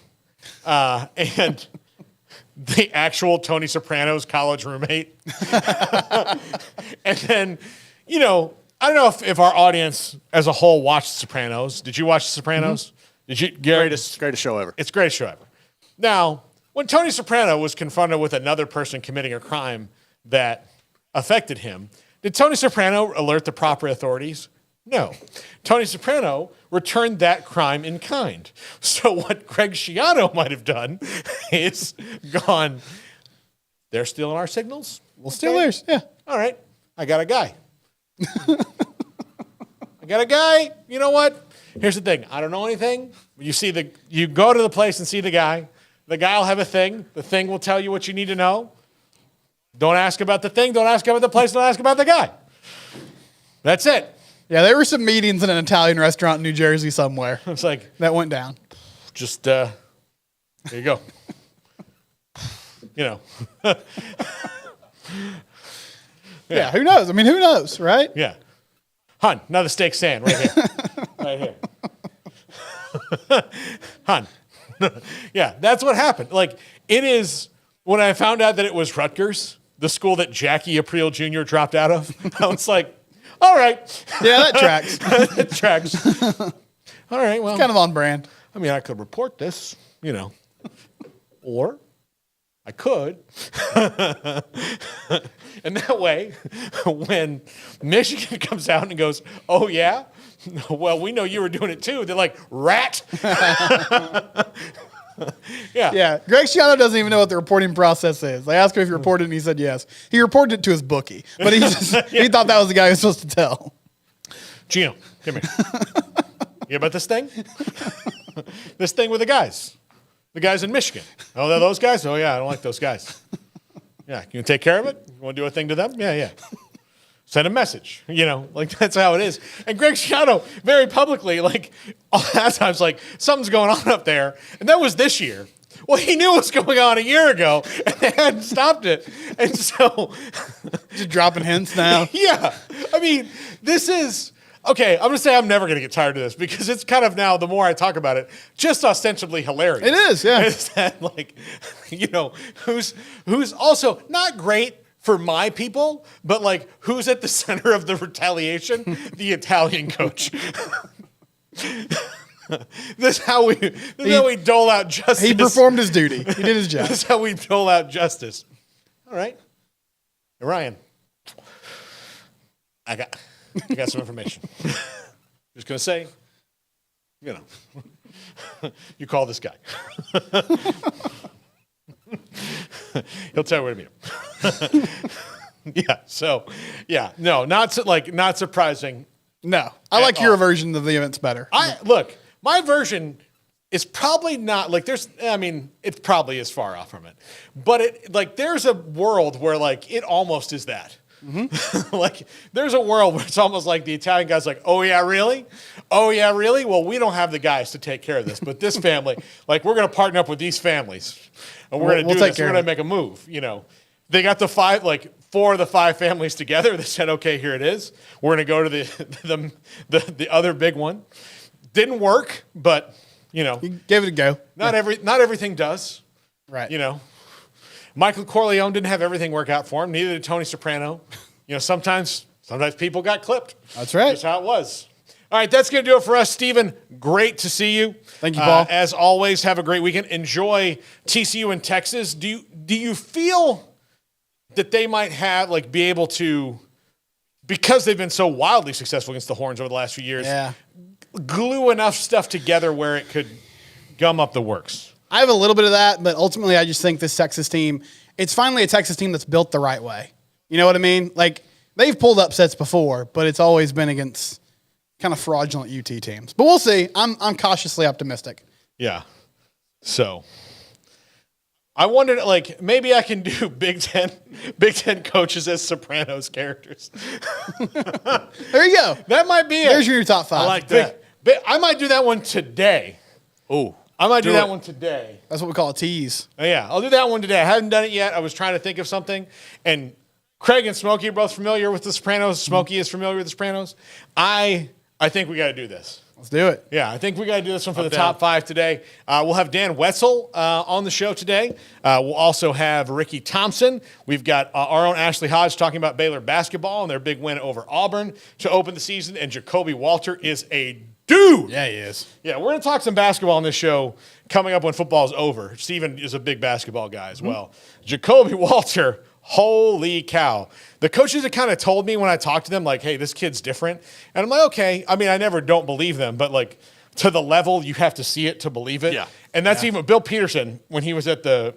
and the actual Tony Soprano's college roommate. And then, I don't know if our audience as a whole watched The Sopranos. Did you watch The Sopranos? Mm-hmm. Did you, Gary? Greatest show ever. It's the greatest show ever. Now, when Tony Soprano was confronted with another person committing a crime that affected him, did Tony Soprano alert the proper authorities? No. Tony Soprano returned that crime in kind. So what Greg Schiano might have done is gone, they're stealing our signals? We'll steal theirs, yeah. All right, I got a guy. You know what? Here's the thing. I don't know anything. You go to the place and see the guy. The guy will have a thing. The thing will tell you what you need to know. Don't ask about the thing. Don't ask about the place. Don't ask about the guy. That's it. Yeah, there were some meetings in an Italian restaurant in New Jersey somewhere. It's like that went down. Just there you go. Yeah, who knows? I mean, who knows, right? Yeah. Hun, another steak sand right here. Right here. Hun. Yeah, that's what happened. Like, it is, when I found out that it was Rutgers, the school that Jackie Aprile Jr. dropped out of, I was like, all right. Yeah, that tracks. That tracks. All right, well. It's kind of on brand. I mean, I could report this, or I could. And that way, when Michigan comes out and goes, oh, yeah? Well, we know you were doing it too. They're like, rat. Yeah. Yeah. Greg Schiano doesn't even know what the reporting process is. They asked him if he reported, and he said yes. He reported it to his bookie, but he he thought that was the guy he was supposed to tell. Gino, come here. You hear about this thing? This thing with the guys. The guys in Michigan. Oh, they're those guys? Oh, yeah, I don't like those guys. Yeah, can you take care of it? You want to do a thing to them? Yeah, yeah. send a message, like that's how it is. And Greg Schiano very publicly, like, at times, like, something's going on up there. And that was this year. Well, he knew what was going on a year ago, and they hadn't stopped it. And so... Just dropping hints now. Yeah. I mean, this is... Okay, I'm going to say I'm never going to get tired of this because it's kind of now, the more I talk about it, just ostensibly hilarious. It is, yeah. It's that, like, who's also not great for my people, but, like, who's at the center of the retaliation? The Italian coach. This is how we dole out justice. He performed his duty. He did his job. This is how we dole out justice. All right. Hey, Ryan, I got some information. Just going to say, you call this guy. He'll tell you where to meet him. Yeah. So, yeah. No, not surprising. No, I like your version of the events better. Look, my version is probably not like it probably is far off from it, but there's a world where like it almost is that. Mm-hmm. Like there's a world where it's almost like the Italian guy's like, oh yeah, really? Well, we don't have the guys to take care of this, but this family, like we're going to partner up with these families and we're going to do this. We're going to make a move. They got the 4 of the 5 families together. They said, okay, here it is. We're going to go to the other big one. Didn't work, but you gave it a go. Not everything does. Right. Michael Corleone didn't have everything work out for him. Neither did Tony Soprano. Sometimes people got clipped. That's right. That's how it was. All right, that's going to do it for us, Stephen. Great to see you. Thank you, Paul. As always, have a great weekend. Enjoy TCU in Texas. Do you feel that they might be able to, because they've been so wildly successful against the Horns over the last few years, glue enough stuff together where it could gum up the works? I have a little bit of that, but ultimately I just think this Texas team, it's finally a Texas team that's built the right way. You know what I mean? Like, they've pulled upsets before, but it's always been against kind of fraudulent UT teams. But we'll see. I'm cautiously optimistic. Yeah. So I wondered, maybe I can do Big Ten coaches as Sopranos characters. There you go. That might be it. There's your top 5. I like that. I might do that one today. Oh, I might do that one today. That's what we call a tease. Oh, yeah, I'll do that one today. I haven't done it yet. I was trying to think of something. And Craig and Smokey are both familiar with The Sopranos. Smokey is familiar with The Sopranos. I think we got to do this. Let's do it. Yeah, I think we got to do this one for the top 5 today. We'll have Dan Wetzel on the show today. We'll also have Ricky Thompson. We've got our own Ashley Hodge talking about Baylor basketball and their big win over Auburn to open the season. And Jacoby Walter is a dude. Yeah, he is. Yeah, we're going to talk some basketball on this show coming up when football's over. Steven is a big basketball guy as well. Jacoby Walter, holy cow. The coaches had kind of told me when I talked to them, like, hey, this kid's different. And I'm like, okay. I mean, I never don't believe them, but to the level you have to see it to believe it. Yeah. And that's even Bill Peterson, when he was at the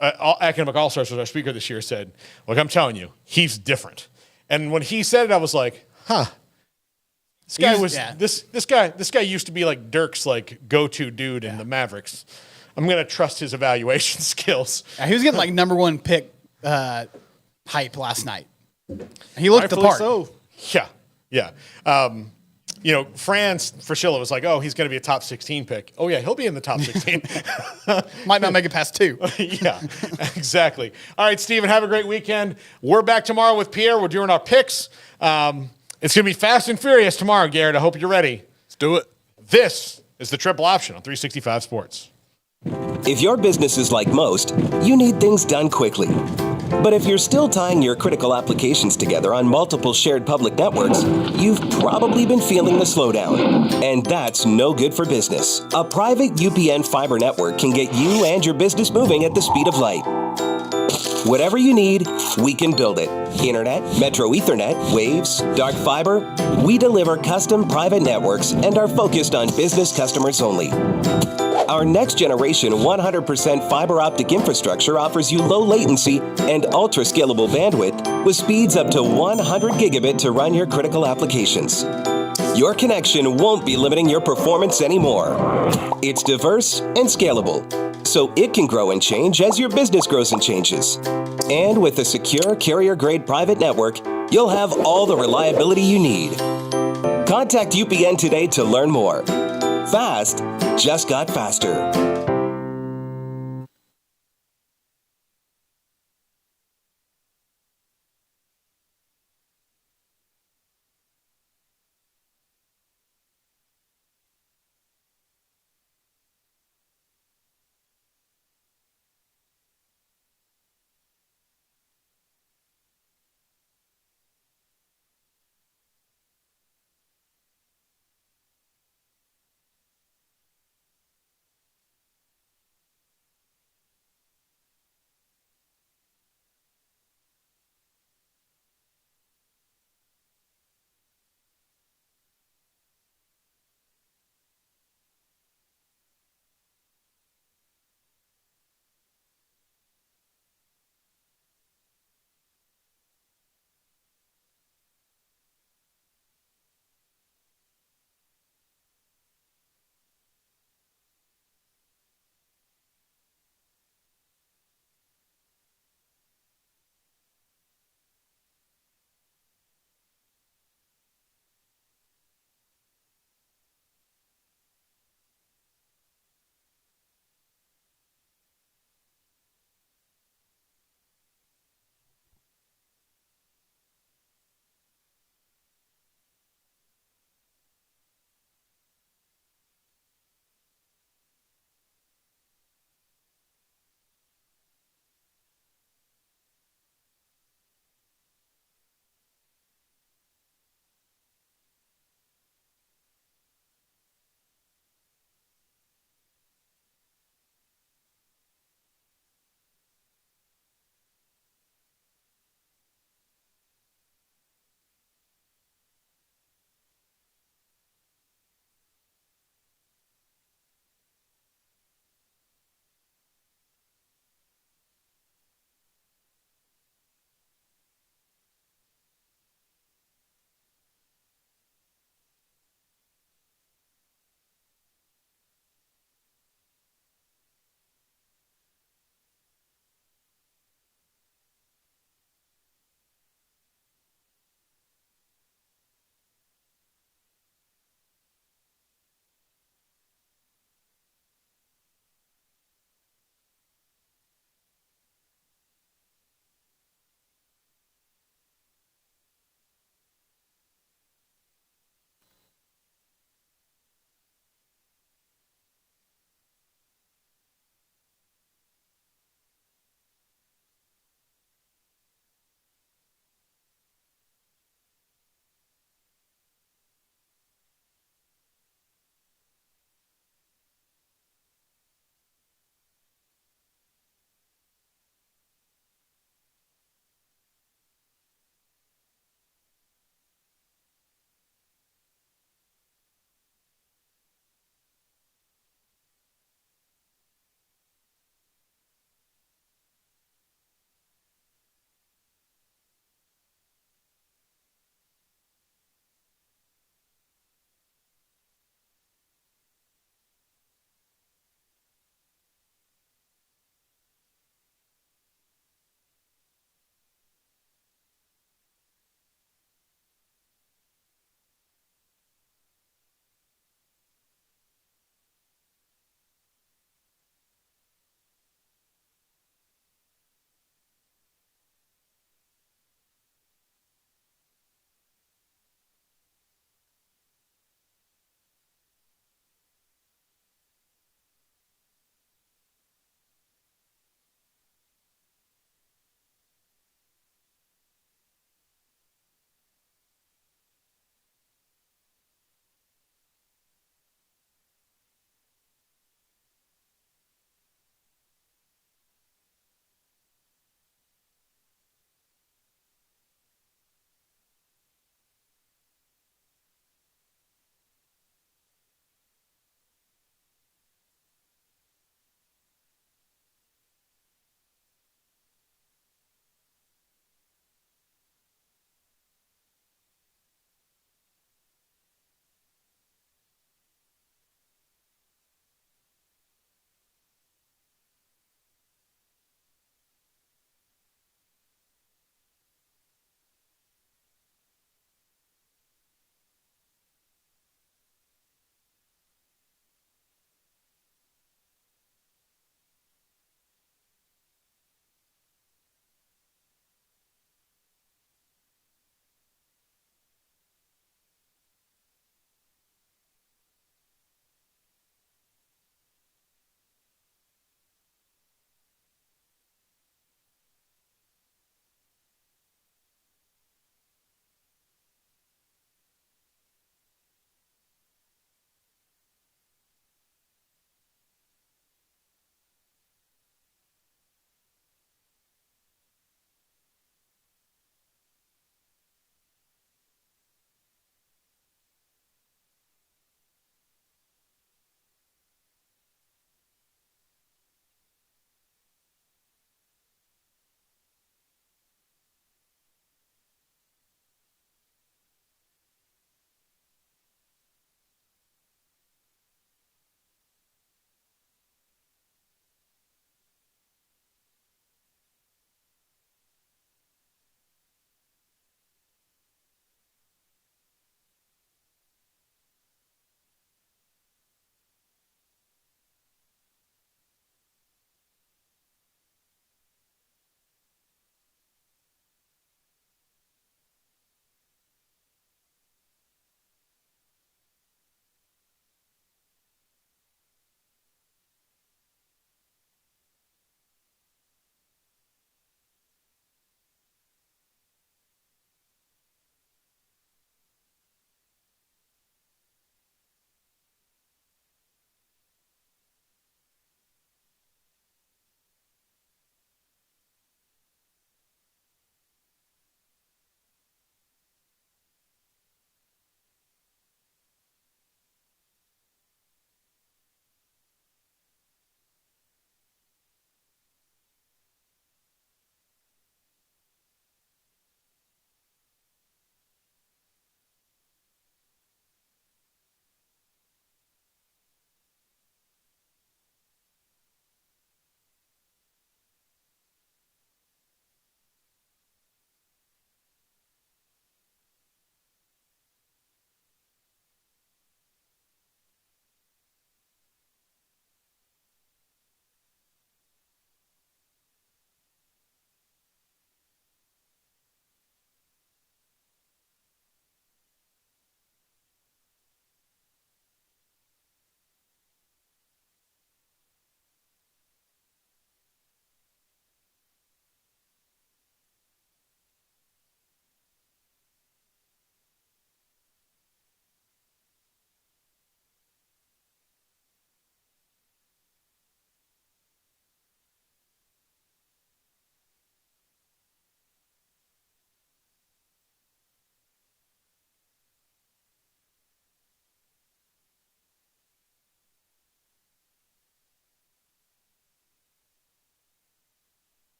Academic All-Stars, was our speaker this year, said, look, I'm telling you, he's different. And when he said it, I was like, huh. This guy used to be like Dirk's go-to dude in the Mavericks. I'm gonna trust his evaluation skills. Yeah, he was getting number 1 pick hype last night. He looked the part. So. Yeah. Franz Fraschilla was like, oh, he's gonna be a top 16 pick. Oh yeah, he'll be in the top 16. Might not make it past 2. Yeah, exactly. All right, Steven, have a great weekend. We're back tomorrow with Pierre. We're doing our picks. It's going to be fast and furious tomorrow, Garrett. I hope you're ready. Let's do it. This is the Triple Option on 365 Sports. If your business is like most, you need things done quickly. But if you're still tying your critical applications together on multiple shared public networks, you've probably been feeling the slowdown. And that's no good for business. A private UPN fiber network can get you and your business moving at the speed of light. Whatever you need, we can build it. Internet, Metro Ethernet, Waves, dark fiber. We deliver custom private networks and are focused on business customers only. Our next generation 100% fiber optic infrastructure offers you low latency and ultra scalable bandwidth with speeds up to 100 gigabit to run your critical applications. Your connection won't be limiting your performance anymore. It's diverse and scalable, so it can grow and change as your business grows and changes. And with a secure carrier-grade private network, you'll have all the reliability you need. Contact UPN today to learn more. Fast just got faster.